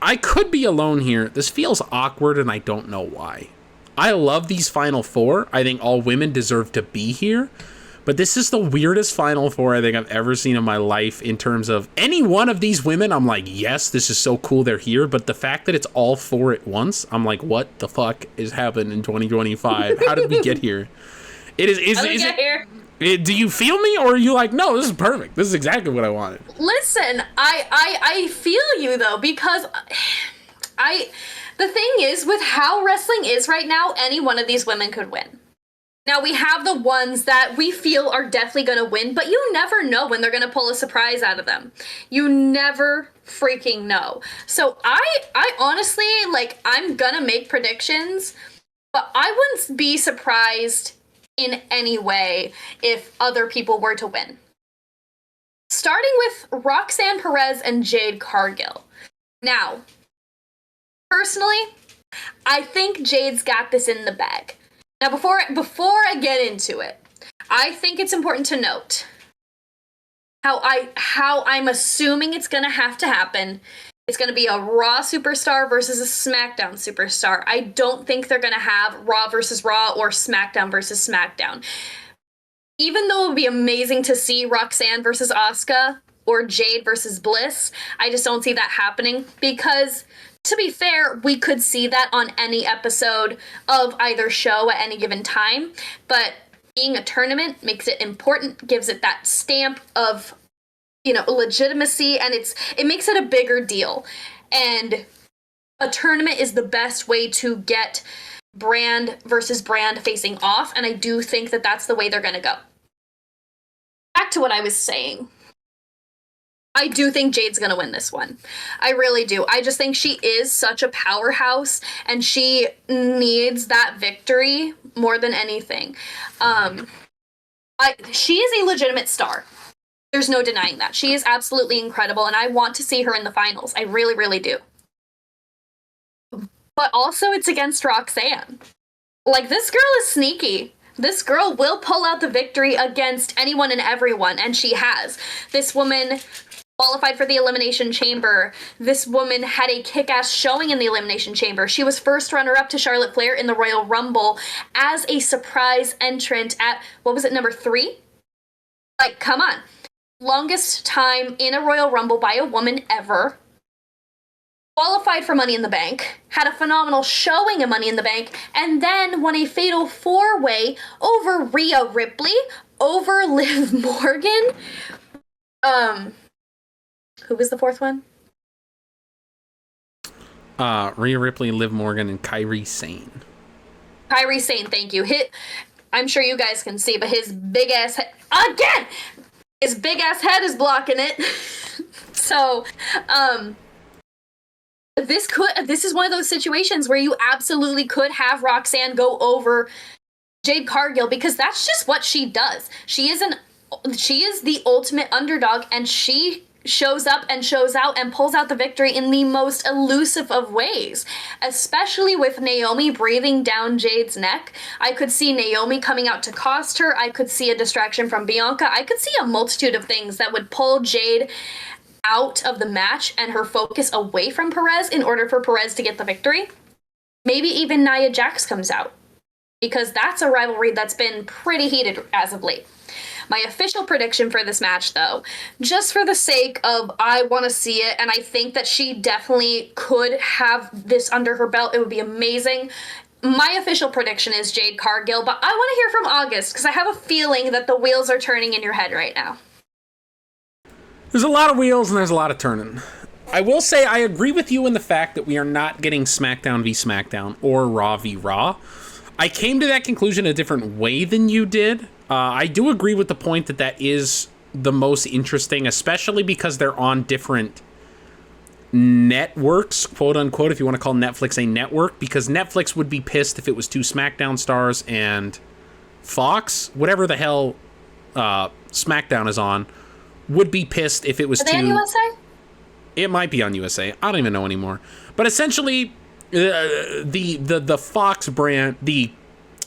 I could be alone here. This feels awkward, and I don't know why. I love these Final Four. I think all women deserve to be here. But this is the weirdest Final Four I think I've ever seen in my life, in terms of any one of these women. I'm like, yes, this is so cool they're here. But the fact that it's all four at once, I'm like, what the fuck is happening in 2025? How did we get here? Do you feel me, or are you like, no, this is perfect. This is exactly what I wanted. Listen, I feel you, though, because The thing is, with how wrestling is right now, any one of these women could win. Now, we have the ones that we feel are definitely going to win, but you never know when they're going to pull a surprise out of them. You never freaking know. So I honestly, like, I'm going to make predictions, but I wouldn't be surprised in any way if other people were to win. Starting with Roxanne Perez and Jade Cargill. Now, personally, I think Jade's got this in the bag. Now, before I get into it, I think it's important to note how I'm assuming it's going to have to happen. It's going to be a Raw superstar versus a SmackDown superstar. I don't think they're going to have Raw versus Raw or SmackDown versus SmackDown. Even though it would be amazing to see Roxanne versus Asuka or Jade versus Bliss, I just don't see that happening because, to be fair, we could see that on any episode of either show at any given time, but being a tournament makes it important, gives it that stamp of, legitimacy, and it makes it a bigger deal. And a tournament is the best way to get brand versus brand facing off, and I do think that that's the way they're going to go. Back to what I was saying. I do think Jade's going to win this one. I really do. I just think she is such a powerhouse, and she needs that victory more than anything. She is a legitimate star. There's no denying that. She is absolutely incredible, and I want to see her in the finals. I really, really do. But also, it's against Roxanne. Like, this girl is sneaky. This girl will pull out the victory against anyone and everyone, and she has. This woman qualified for the Elimination Chamber. This woman had a kick-ass showing in the Elimination Chamber. She was first runner-up to Charlotte Flair in the Royal Rumble as a surprise entrant at, number 3? Like, come on. Longest time in a Royal Rumble by a woman ever. Qualified for Money in the Bank, had a phenomenal showing of Money in the Bank, and then won a fatal 4-way over Rhea Ripley, over Liv Morgan. Who was the fourth one? Rhea Ripley, Liv Morgan, and Kairi Sane. Kairi Sane, thank you. I'm sure you guys can see, but his big ass head, again! His big ass head is blocking it. So, this is one of those situations where you absolutely could have Roxanne go over Jade Cargill because that's just what she does. She is the ultimate underdog, and she shows up and shows out and pulls out the victory in the most elusive of ways, especially with Naomi breathing down Jade's neck. I could see Naomi coming out to cost her. I could see a distraction from Bianca. I could see a multitude of things that would pull Jade out of the match and her focus away from Perez in order for Perez to get the victory. Maybe even Nia Jax comes out, because that's a rivalry that's been pretty heated as of late. My official prediction for this match, though, just for the sake of I want to see it, and I think that she definitely could have this under her belt, it would be amazing. My official prediction is Jade Cargill, but I want to hear from August, because I have a feeling that the wheels are turning in your head right now. There's a lot of wheels and there's a lot of turning. I will say I agree with you in the fact that we are not getting SmackDown v SmackDown or Raw v Raw. I came to that conclusion a different way than you did. I do agree with the point that is the most interesting, especially because they're on different networks, quote unquote, if you want to call Netflix a network, because Netflix would be pissed if it was 2 SmackDown stars and Fox, whatever the hell SmackDown is on, would be pissed if it was 2. Are they on USA? It might be on USA. I don't even know anymore. But essentially, the Fox brand, the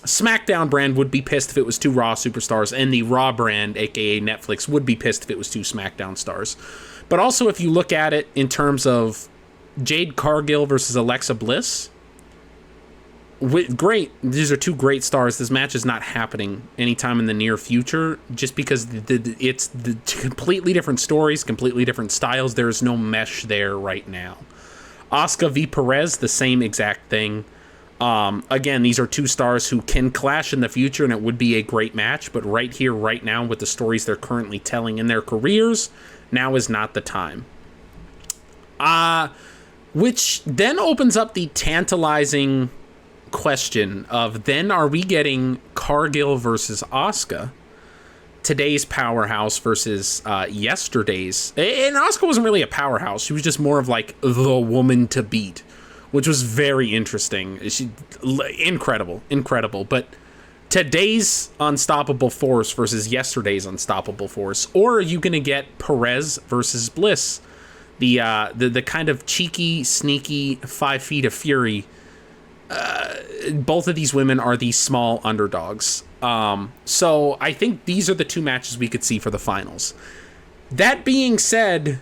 SmackDown brand would be pissed if it was 2 Raw superstars, and the Raw brand, aka Netflix, would be pissed if it was 2 SmackDown stars. But also, if you look at it in terms of Jade Cargill versus Alexa Bliss, great. These are 2 great stars. This match is not happening anytime in the near future, just because it's the completely different stories, completely different styles. There is no mesh there right now. Asuka v Perez, the same exact thing. Again, these are 2 stars who can clash in the future, and it would be a great match, but right here, right now, with the stories they're currently telling in their careers, now is not the time. Which then opens up the tantalizing question of, then are we getting Cargill versus Asuka? Today's powerhouse versus yesterday's. And Asuka wasn't really a powerhouse. She was just more of like the woman to beat, which was very interesting. Incredible. But today's unstoppable force versus yesterday's unstoppable force. Or are you going to get Perez versus Bliss? The kind of cheeky, sneaky 5 feet of fury. Both of these women are these small underdogs. So I think these are the two matches we could see for the finals. That being said,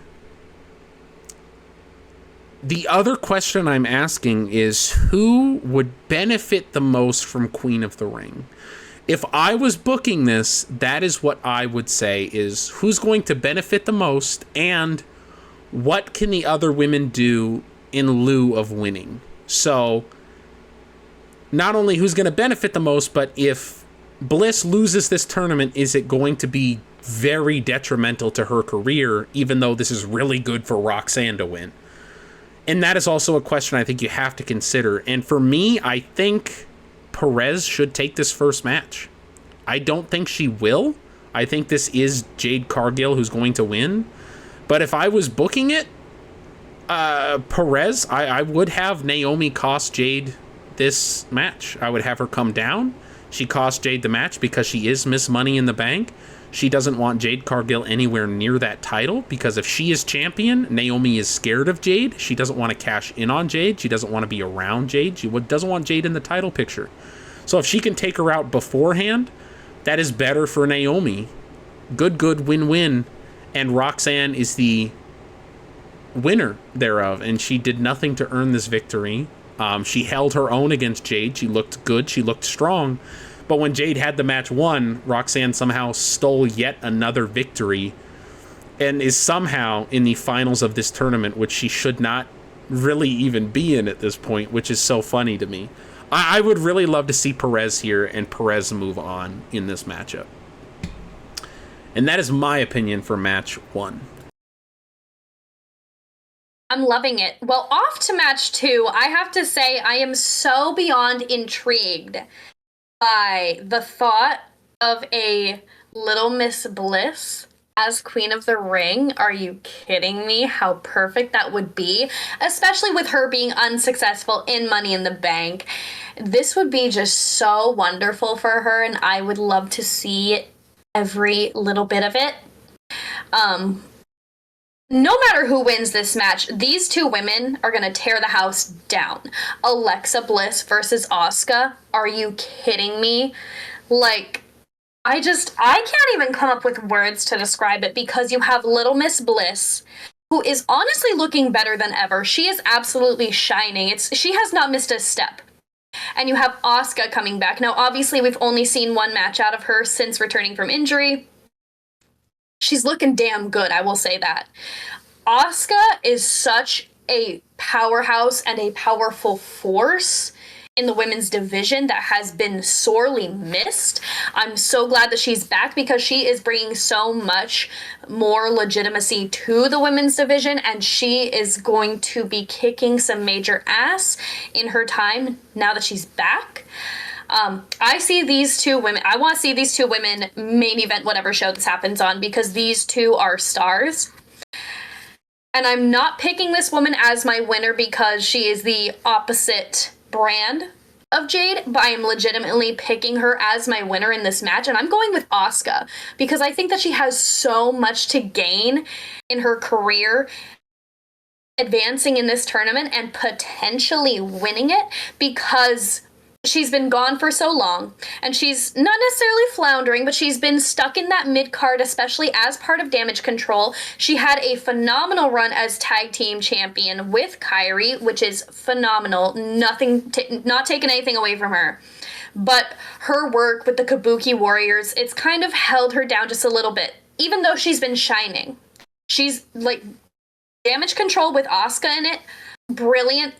the other question I'm asking is, who would benefit the most from Queen of the Ring? If I was booking this, that is what I would say, is who's going to benefit the most, and what can the other women do in lieu of winning? So not only who's going to benefit the most, but if Bliss loses this tournament, is it going to be very detrimental to her career, even though this is really good for Roxanne to win? And that is also a question I think you have to consider. And for me, I think Perez should take this first match. I don't think she will. I think this is Jade Cargill who's going to win. But if I was booking it, Perez, I would have Naomi cost Jade this match. I would have her come down. She cost Jade the match because she is Miss Money in the Bank. She doesn't want Jade Cargill anywhere near that title, because if she is champion, Naomi is scared of Jade. She doesn't want to cash in on Jade. She doesn't want to be around Jade. She doesn't want Jade in the title picture. So if she can take her out beforehand, that is better for Naomi. Good, win-win. And Roxanne is the winner thereof, and she did nothing to earn this victory. She held her own against Jade. She looked good. She looked strong. But when Jade had the match won, Roxanne somehow stole yet another victory and is somehow in the finals of this tournament, which she should not really even be in at this point, which is so funny to me. I would really love to see Perez here and Perez move on in this matchup. And that is my opinion for match 1. I'm loving it. Well, off to match 2, I have to say I am so beyond intrigued by the thought of a Little Miss Bliss as Queen of the Ring. Are you kidding me? How perfect that would be, especially with her being unsuccessful in Money in the Bank. This would be just so wonderful for her, and I would love to see every little bit of it. No matter who wins this match, these two women are going to tear the house down. Alexa Bliss versus Asuka. Are you kidding me? Like, I can't even come up with words to describe it, because you have Little Miss Bliss, who is honestly looking better than ever. She is absolutely shining. She has not missed a step. And you have Asuka coming back. Now, obviously, we've only seen one match out of her since returning from injury. She's looking damn good, I will say that. Asuka is such a powerhouse and a powerful force in the women's division that has been sorely missed. I'm so glad that she's back, because she is bringing so much more legitimacy to the women's division, and she is going to be kicking some major ass in her time now that she's back. I see these two women. I want to see these two women main event whatever show this happens on, because these two are stars. And I'm not picking this woman as my winner because she is the opposite brand of Jade, but I am legitimately picking her as my winner in this match. And I'm going with Asuka, because I think that she has so much to gain in her career, advancing in this tournament and potentially winning it, because she's been gone for so long, and she's not necessarily floundering, but she's been stuck in that mid-card, especially as part of Damage Control. She had a phenomenal run as tag team champion with Kairi, which is phenomenal. Not taking anything away from her. But her work with the Kabuki Warriors, it's kind of held her down just a little bit, even though she's been shining. She's, like, Damage Control with Asuka in it, brilliant.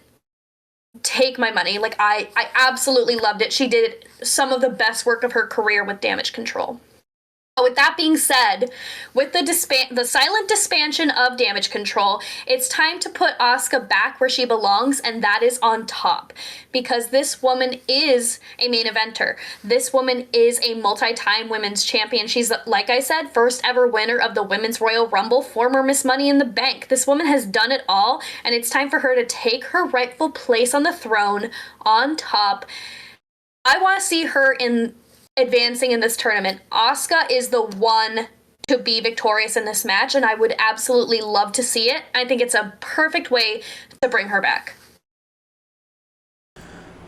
Take my money. Like, I absolutely loved it. She did some of the best work of her career with Damage Control. With that being said, with the silent expansion of damage control, it's time to put Asuka back where she belongs, and that is on top. Because this woman is a main eventer. This woman is a multi-time women's champion. She's, like I said, first ever winner of the Women's Royal Rumble, former Miss Money in the Bank. This woman has done it all, and it's time for her to take her rightful place on the throne, on top. I want to see her advancing in this tournament. Asuka is the one to be victorious in this match, and I would absolutely love to see it. I think it's a perfect way to bring her back.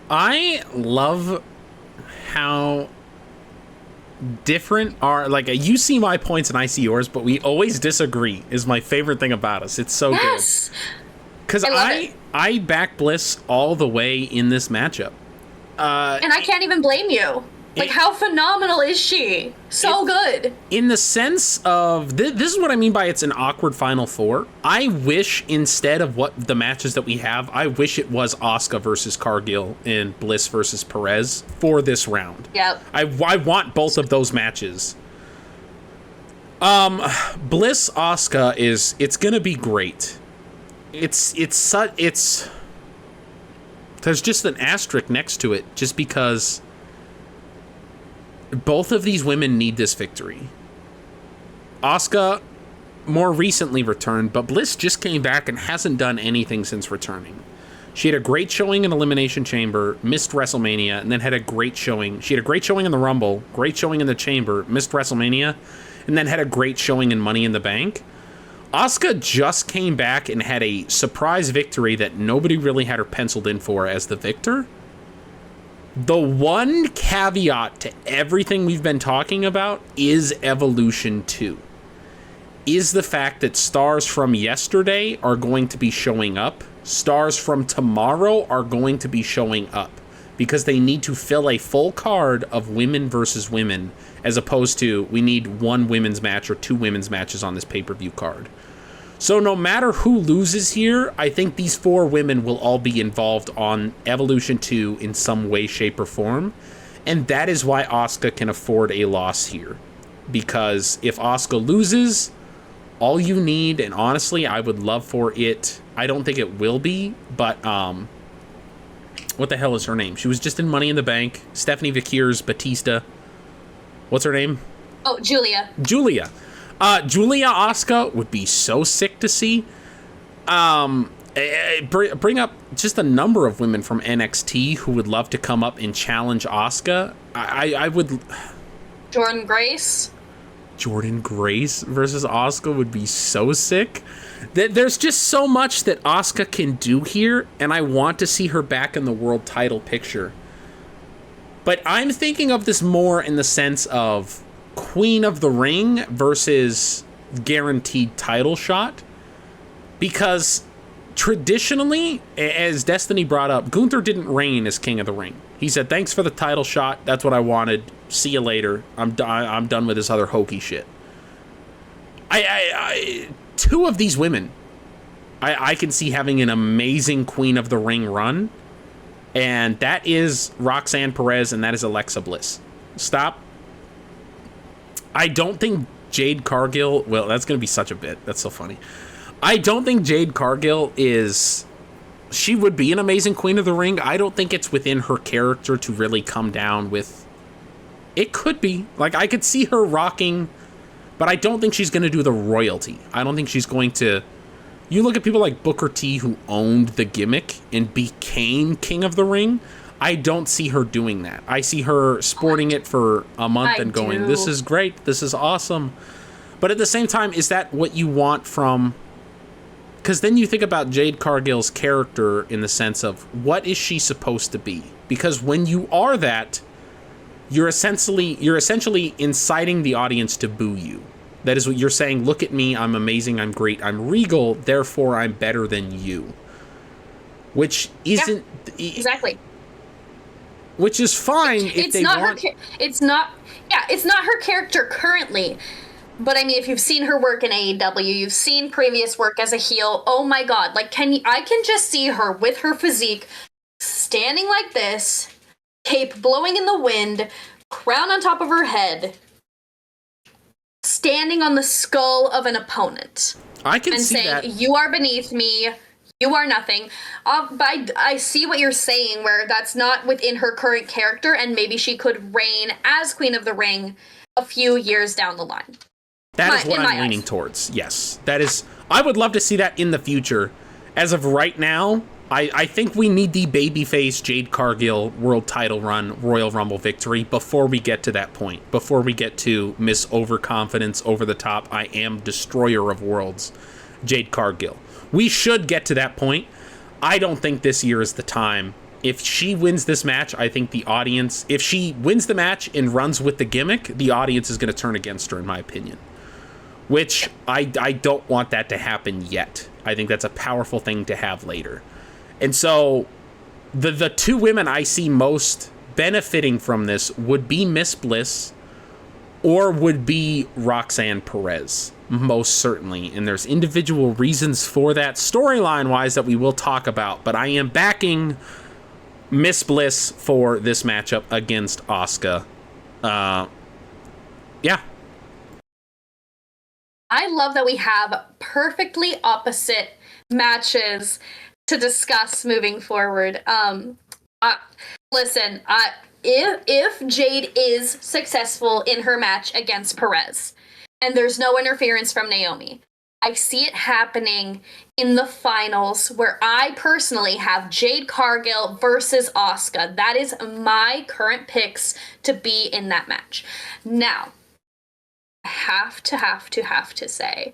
I love how different are, like, you see my points and I see yours, but we always disagree is my favorite thing about us. It's so good. Because I back Bliss all the way in this matchup. And I can't even blame you. Like, how phenomenal is she? So good. In the sense of, this is what I mean by it's an awkward Final Four. I wish, instead of what the matches that we have, I wish it was Asuka versus Cargill and Bliss versus Perez for this round. Yep. I want both of those matches. Bliss Asuka it's gonna be great. It's there's just an asterisk next to it, just because both of these women need this victory. Asuka more recently returned, but Bliss just came back and hasn't done anything since returning. She had a great showing in Elimination Chamber, missed WrestleMania, and then had a great showing. She had a great showing in the Rumble, great showing in the Chamber, missed WrestleMania, and then had a great showing in Money in the Bank. Asuka just came back and had a surprise victory that nobody really had her penciled in for as the victor. The one caveat to everything we've been talking about is Evolution 2. Is the fact that stars from yesterday are going to be showing up. Stars from tomorrow are going to be showing up. Because they need to fill a full card of women versus women, as opposed to we need one women's match or two women's matches on this pay-per-view card. So no matter who loses here, I think these four women will all be involved on Evolution 2 in some way, shape, or form. And that is why Asuka can afford a loss here. Because if Asuka loses, all you need, and honestly, I would love for it, I don't think it will be, but, what the hell is her name? She was just in Money in the Bank. Stephanie Vickiers, Batista. What's her name? Oh, Julia. Julia Asuka would be so sick to see. Bring up just a number of women from NXT who would love to come up and challenge Asuka. I would. Jordynne Grace. Jordynne Grace versus Asuka would be so sick. There's just so much that Asuka can do here, and I want to see her back in the world title picture. But I'm thinking of this more in the sense of Queen of the Ring versus guaranteed title shot, because traditionally, as Destiny brought up, Gunther didn't reign as King of the Ring. He said, thanks for the title shot, that's what I wanted, see you later, I'm done with this other hokey shit. Two of these women I can see having an amazing Queen of the Ring run, and that is Roxanne Perez and that is Alexa Bliss. Stop. I don't think Jade Cargill... Well, that's going to be such a bit. That's so funny. I don't think Jade Cargill is... She would be an amazing Queen of the Ring. I don't think it's within her character to really come down with... It could be. Like, I could see her rocking... But I don't think she's going to do the royalty. I don't think she's going to... You look at people like Booker T who owned the gimmick and became King of the Ring... I don't see her doing that. I see her sporting it for a month and going, this is great, this is awesome. But at the same time, is that what you want from... Because then you think about Jade Cargill's character in the sense of, what is she supposed to be? Because when you are that, you're essentially inciting the audience to boo you. That is what you're saying, look at me, I'm amazing, I'm great, I'm regal, therefore I'm better than you. Which isn't... Yeah, exactly. Which is fine if they want... It's not her character currently. But I mean, if you've seen her work in AEW, you've seen previous work as a heel, oh my god, like, I can just see her with her physique, standing like this, cape blowing in the wind, crown on top of her head, standing on the skull of an opponent. I can and see saying, that. you are beneath me, you are nothing. But I see what you're saying, where that's not within her current character, and maybe she could reign as Queen of the Ring a few years down the line. That is what I'm leaning towards. Yes. That is. I would love to see that in the future. As of right now, I think we need the babyface Jade Cargill world title run, Royal Rumble victory, before we get to that point. Before we get to Miss Overconfidence, over the top, I am destroyer of worlds, Jade Cargill. We should get to that point. I don't think this year is the time. If she wins this match, I think the audience, if she wins the match and runs with the gimmick, the audience is going to turn against her, in my opinion. Which I don't want that to happen yet. I think that's a powerful thing to have later. And so the two women I see most benefiting from this would be Miss Bliss or would be Roxanne Perez, most certainly. And there's individual reasons for that storyline-wise that we will talk about. But I am backing Miss Bliss for this matchup against Asuka. Yeah. I love that we have perfectly opposite matches to discuss moving forward. Listen, if Jade is successful in her match against Perez, and there's no interference from Naomi, I see it happening in the finals, where I personally have Jade Cargill versus Asuka. That is my current picks to be in that match. Now, I have to say,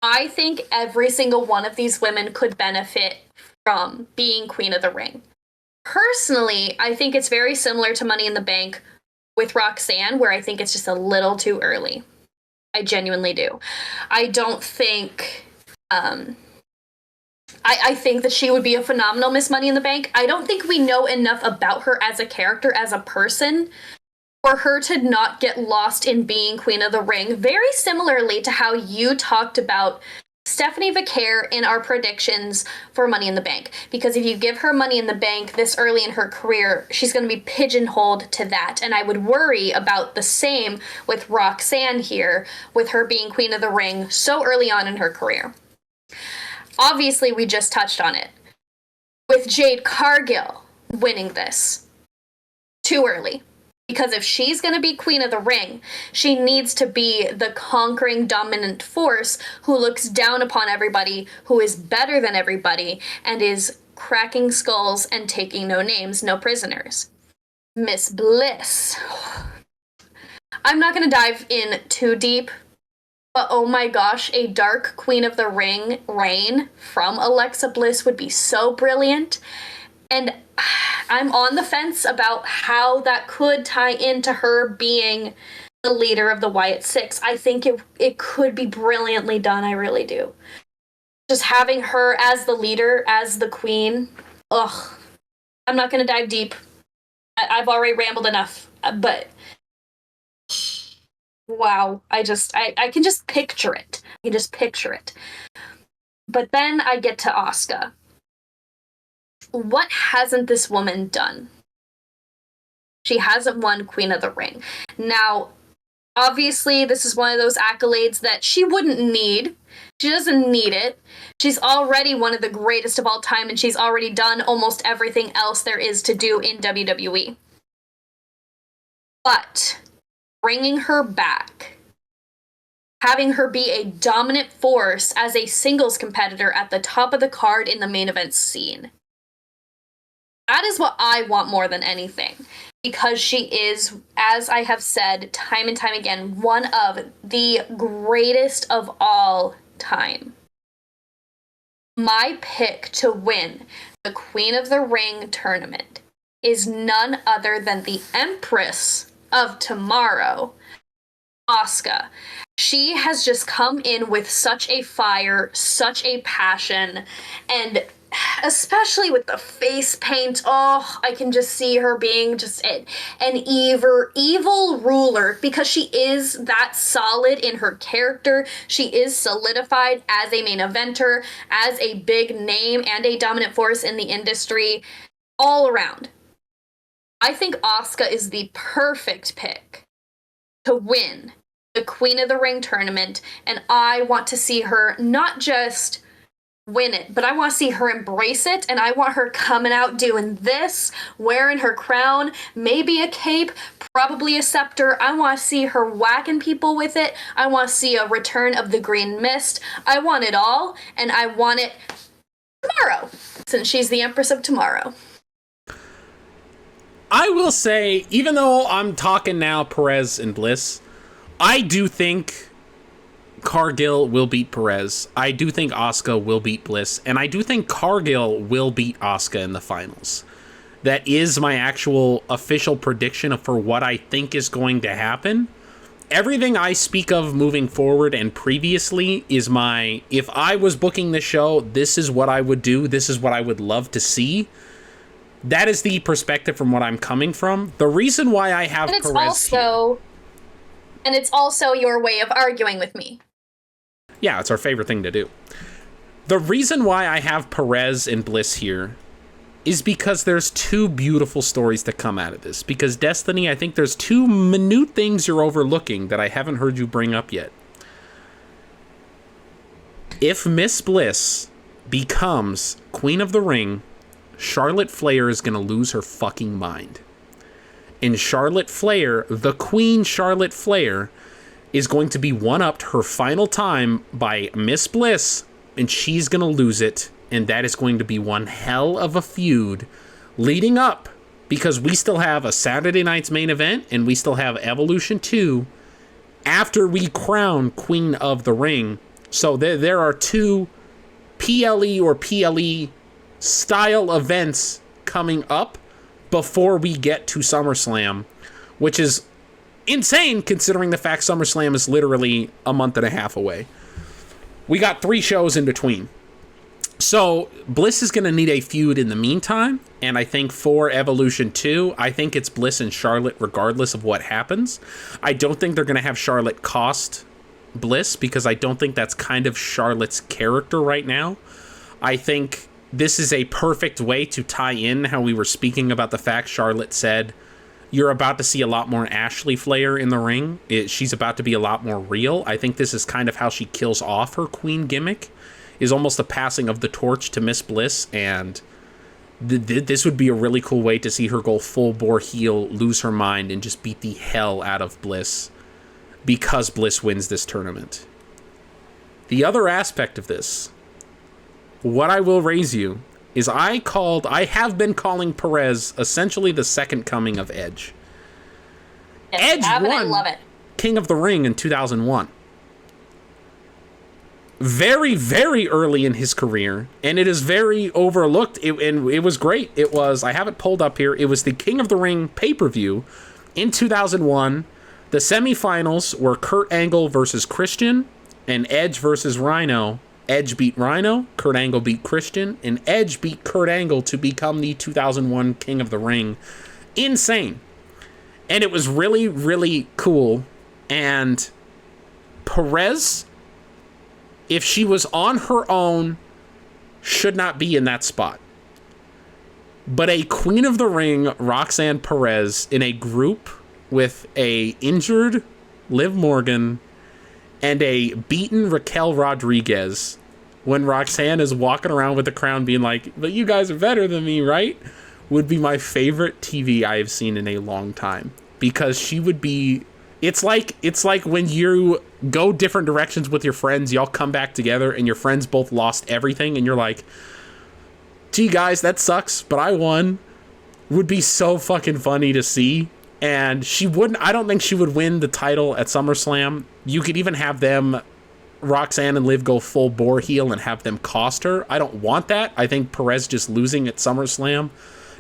I think every single one of these women could benefit from being Queen of the Ring. Personally, I think it's very similar to Money in the Bank with Roxanne, where I think it's just a little too early. I genuinely do. I don't think... I think that she would be a phenomenal Miss Money in the Bank. I don't think we know enough about her as a character, as a person, for her to not get lost in being Queen of the Ring, very similarly to how you talked about Stephanie Vaquer in our predictions for Money in the Bank. Because if you give her Money in the Bank this early in her career, she's going to be pigeonholed to that. And I would worry about the same with Roxanne here, with her being Queen of the Ring so early on in her career. Obviously, we just touched on it. With Jade Cargill winning this, too early. Because if she's going to be Queen of the Ring, she needs to be the conquering dominant force who looks down upon everybody, who is better than everybody, and is cracking skulls and taking no names, no prisoners. Miss Bliss. I'm not going to dive in too deep, but oh my gosh, a dark Queen of the Ring reign from Alexa Bliss would be so brilliant. And I'm on the fence about how that could tie into her being the leader of the Wyatt Six. I think it could be brilliantly done. I really do. Just having her as the leader, as the queen. Ugh. I'm not going to dive deep. I've already rambled enough. But wow. I can just picture it. I can just picture it. But then I get to Asuka. What hasn't this woman done? She hasn't won Queen of the Ring. Now, obviously, this is one of those accolades that she wouldn't need. She doesn't need it. She's already one of the greatest of all time, and she's already done almost everything else there is to do in WWE. But bringing her back, having her be a dominant force as a singles competitor at the top of the card in the main event scene, that is what I want more than anything, because she is, as I have said time and time again, one of the greatest of all time. My pick to win the Queen of the Ring tournament is none other than the Empress of Tomorrow, Asuka. She has just come in with such a fire, such a passion, and especially with the face paint, I can just see her being just an evil ruler, because she is that solid in her character. She is solidified as a main eventer, as a big name, and a dominant force in the industry all around. I think Asuka is the perfect pick to win the Queen of the Ring tournament, and I want to see her not just win it, but I want to see her embrace it, and I want her coming out doing this, wearing her crown, maybe a cape, probably a scepter. I want to see her whacking people with it. I want to see a return of the green mist. I want it all, and I want it tomorrow, since she's the Empress of Tomorrow. I will say, even though I'm talking now Perez and Bliss, I do think Cargill will beat Perez. I do think Asuka will beat Bliss. And I do think Cargill will beat Asuka in the finals. That is my actual official prediction for what I think is going to happen. Everything I speak of moving forward and previously is my, if I was booking the show, this is what I would do. This is what I would love to see. That is the perspective from what I'm coming from. The reason why I have Perez here, and it's also your way of arguing with me. Yeah, it's our favorite thing to do. The reason why I have Perez and Bliss here is because there's two beautiful stories that come out of this. Because Destiny, I think there's two minute things you're overlooking that I haven't heard you bring up yet. If Miss Bliss becomes Queen of the Ring, Charlotte Flair is going to lose her fucking mind. And Charlotte Flair, the Queen Charlotte Flair, is going to be one-upped her final time by Miss Bliss, and she's going to lose it, and that is going to be one hell of a feud leading up, because we still have a Saturday night's main event, and we still have Evolution 2 after we crown Queen of the Ring. So there are two PLE or PLE style events coming up before we get to SummerSlam, which is insane considering the fact SummerSlam is literally a month and a half away. We got 3 shows in between. So Bliss is going to need a feud in the meantime, and I think for Evolution 2, I think it's Bliss and Charlotte regardless of what happens. I don't think they're going to have Charlotte cost Bliss, because I don't think that's kind of Charlotte's character right now. I think this is a perfect way to tie in how we were speaking about the fact Charlotte said, you're about to see a lot more Ashley Flair in the ring. She's about to be a lot more real. I think this is kind of how she kills off her queen gimmick, is almost a passing of the torch to Miss Bliss, and this would be a really cool way to see her go full bore heel, lose her mind, and just beat the hell out of Bliss because Bliss wins this tournament. The other aspect of this, what I will raise you, is I have been calling Perez essentially the second coming of Edge. Yes, Edge won I love it. King of the Ring in 2001. Very, very early in his career, and it is very overlooked, and it was great. It was, I have it pulled up here, it was the King of the Ring pay-per-view in 2001. The semifinals were Kurt Angle versus Christian, and Edge versus Rhino. Edge beat Rhino, Kurt Angle beat Christian, and Edge beat Kurt Angle to become the 2001 King of the Ring. Insane. And it was really, really cool. And Perez, if she was on her own, should not be in that spot. But a Queen of the Ring, Roxanne Perez, in a group with a injured Liv Morgan and a beaten Raquel Rodriguez, when Roxanne is walking around with the crown being like, but you guys are better than me, right? Would be my favorite TV I have seen in a long time. Because she would be, it's like when you go different directions with your friends, y'all come back together and your friends both lost everything and you're like, gee guys, that sucks, but I won. Would be so fucking funny to see. And I don't think she would win the title at SummerSlam. You could even have them, Roxanne and Liv, go full bore heel and have them cost her. I don't want that. I think Perez just losing at SummerSlam,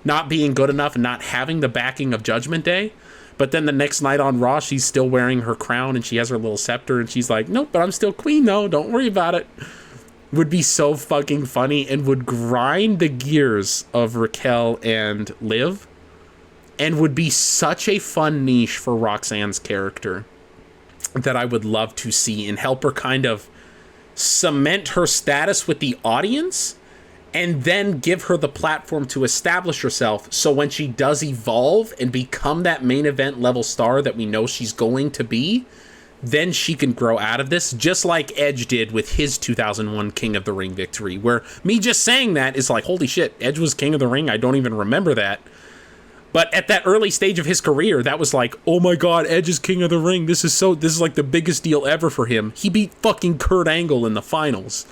not being good enough and not having the backing of Judgment Day. But then the next night on Raw, she's still wearing her crown and she has her little scepter and she's like, nope, but I'm still queen though. Don't worry about it. Would be so fucking funny and would grind the gears of Raquel and Liv. And would be such a fun niche for Roxanne's character that I would love to see and help her kind of cement her status with the audience and then give her the platform to establish herself, so when she does evolve and become that main event level star that we know she's going to be, then she can grow out of this, just like Edge did with his 2001 King of the Ring victory, where me just saying that is like, holy shit, Edge was King of the Ring? I don't even remember that. But at that early stage of his career, that was like, oh my god, Edge is King of the Ring. This is like the biggest deal ever for him. He beat fucking Kurt Angle in the finals.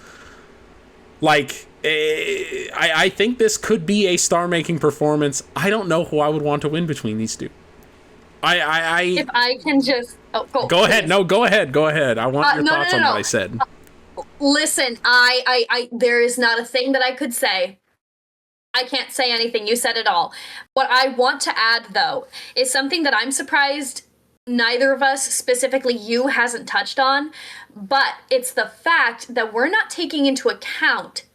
Like, I think this could be a star-making performance. I don't know who I would want to win between these two. If I can just... Oh, go ahead. No, go ahead. I want your thoughts on what I said. Listen, there is not a thing that I could say. I can't say anything. You said it all. What I want to add, though, is something that I'm surprised neither of us, specifically you, hasn't touched on, but it's the fact that we're not taking into account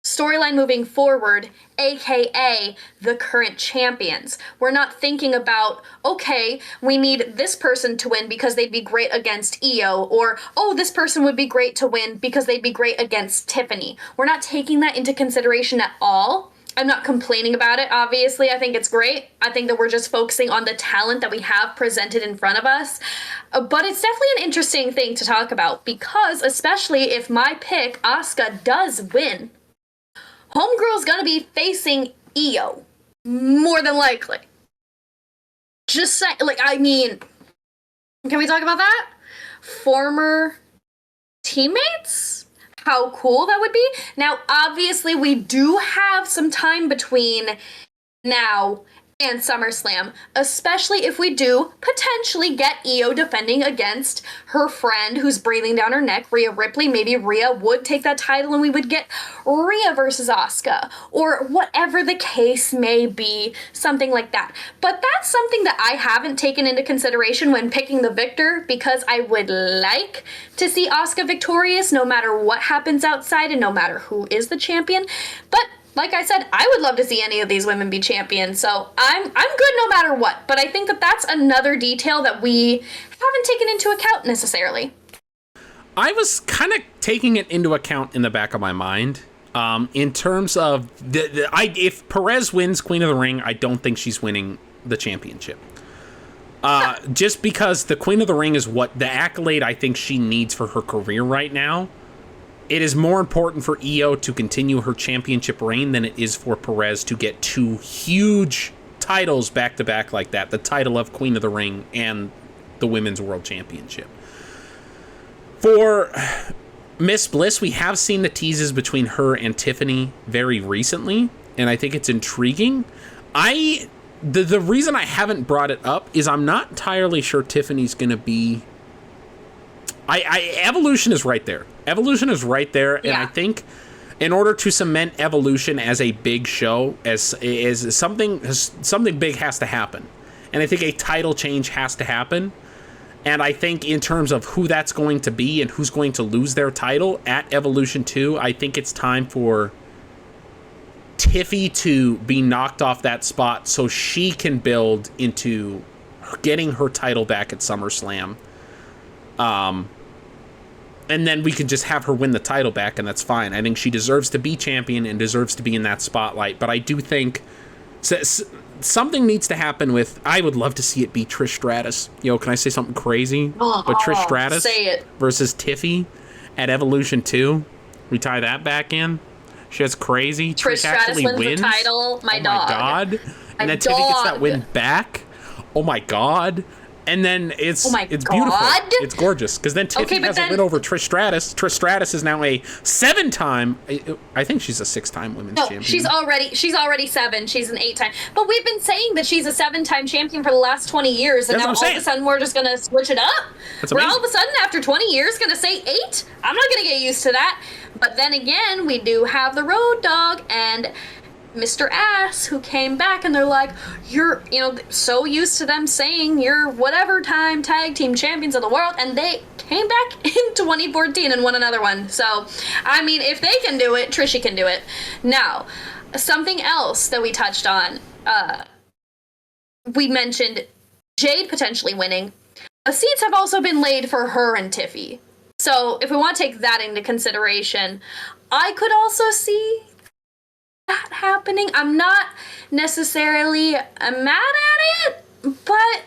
storyline moving forward, aka the current champions. We're not thinking about, okay, we need this person to win because they'd be great against Io, or, oh, this person would be great to win because they'd be great against Tiffany. We're not taking that into consideration at all. I'm not complaining about it, obviously. I think it's great. I think that we're just focusing on the talent that we have presented in front of us. But it's definitely an interesting thing to talk about, because especially if my pick, Asuka, does win, Homegirl's gonna be facing Io, more than likely. Just say, like, I mean, can we talk about that? Former teammates? How cool that would be. Now, obviously, we do have some time between now and SummerSlam, especially if we do potentially get Io defending against her friend who's breathing down her neck, Rhea Ripley. Maybe Rhea would take that title and we would get Rhea versus Asuka, or whatever the case may be, something like that. But that's something that I haven't taken into consideration when picking the victor, because I would like to see Asuka victorious no matter what happens outside and no matter who is the champion. But like I said, I would love to see any of these women be champions, so I'm good no matter what. But I think that that's another detail that we haven't taken into account necessarily. I was kind of taking it into account in the back of my mind. In terms of if Perez wins Queen of the Ring, I don't think she's winning the championship. Just because the Queen of the Ring is what the accolade I think she needs for her career right now. It is more important for Io to continue her championship reign than it is for Perez to get two huge titles back-to-back like that. The title of Queen of the Ring and the Women's World Championship. For Miss Bliss, we have seen the teases between her and Tiffany very recently, and I think it's intriguing. The reason I haven't brought it up is I'm not entirely sure Tiffany's going to be... Evolution is right there. Evolution is right there, and I think in order to cement Evolution as a big show, as something big has to happen, and I think a title change has to happen. And I think in terms of who that's going to be and who's going to lose their title at Evolution 2, I think it's time for Tiffy to be knocked off that spot so she can build into getting her title back at SummerSlam. And then we can just have her win the title back, and that's fine. I think she deserves to be champion and deserves to be in that spotlight. But I do think something needs to happen with... I would love to see it be Trish Stratus. Yo, can I say something crazy? But Trish Stratus versus Tiffy at Evolution 2. We tie that back in. She has crazy. Trish Stratus wins the title. My God. And then Tiffy gets that win back. Oh my God. And then it's beautiful. It's gorgeous. Because then Tiffy has a win over Trish Stratus. Trish Stratus is now a 7-time... I think she's a 6-time women's champion. She's already 7. She's an 8-time. But we've been saying that she's a 7-time champion for the last 20 years. And now all of a sudden we're just going to switch it up. We're all of a sudden, after 20 years, going to say 8? I'm not going to get used to that. But then again, we do have the Road Dogg and Mr. Ass, who came back, and they're like, you're, so used to them saying you're whatever time tag team champions of the world, and they came back in 2014 and won another one. So, I mean, if they can do it, Trishy can do it. Now, something else that we touched on, we mentioned Jade potentially winning. Seeds have also been laid for her and Tiffy. So, if we want to take that into consideration, I could also see that happening. I'm not necessarily mad at it, but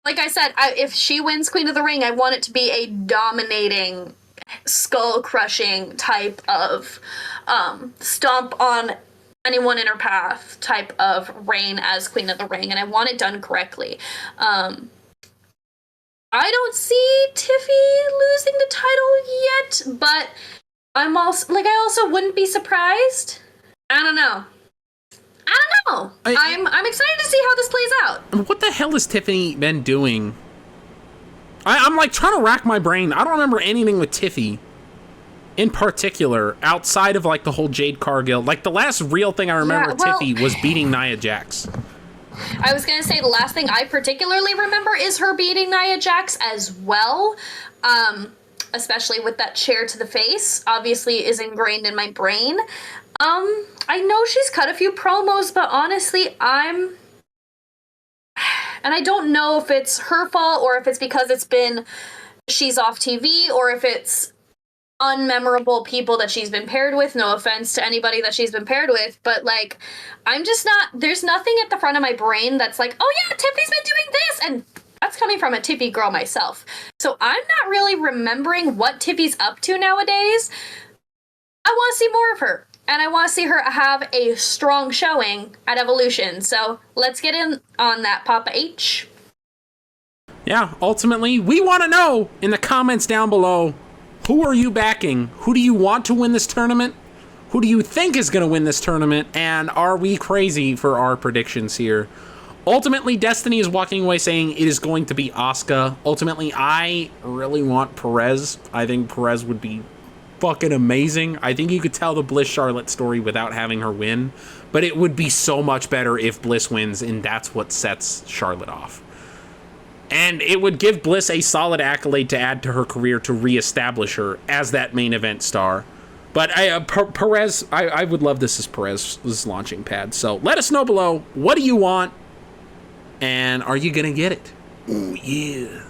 like I said, if she wins Queen of the Ring, I want it to be a dominating, skull-crushing type of stomp on anyone in her path type of reign as Queen of the Ring, and I want it done correctly. I don't see Tiffy losing the title yet, but I'm also like, I also wouldn't be surprised. I don't know. I'm excited to see how this plays out. What the hell has Tiffany been doing? I'm like trying to rack my brain. I don't remember anything with Tiffy in particular outside of like the whole Jade Cargill. Like the last real thing I remember Tiffy was beating Nia Jax. I was going to say the last thing I particularly remember is her beating Nia Jax as well. Especially with that chair to the face, obviously is ingrained in my brain. I know she's cut a few promos, but honestly, and I don't know if it's her fault or if it's because she's off TV or if it's unmemorable people that she's been paired with. No offense to anybody that she's been paired with, but like, there's nothing at the front of my brain that's like, oh yeah, Tiffany's been doing this, and that's coming from a Tiffy girl myself. So I'm not really remembering what Tiffy's up to nowadays. I want to see more of her, and I want to see her have a strong showing at Evolution. So let's get in on that, Papa H. Yeah, ultimately, we want to know in the comments down below, who are you backing? Who do you want to win this tournament? Who do you think is going to win this tournament? And are we crazy for our predictions here? Ultimately, Destiny is walking away saying it is going to be Asuka. Ultimately, I really want Perez. I think Perez would be fucking amazing. I think you could tell the Bliss Charlotte story without having her win, but it would be so much better if Bliss wins, and that's what sets Charlotte off. And it would give Bliss a solid accolade to add to her career to reestablish her as that main event star. But Perez, I would love this as Perez's launching pad. So let us know below. What do you want? And are you going to get it? Ooh, yeah.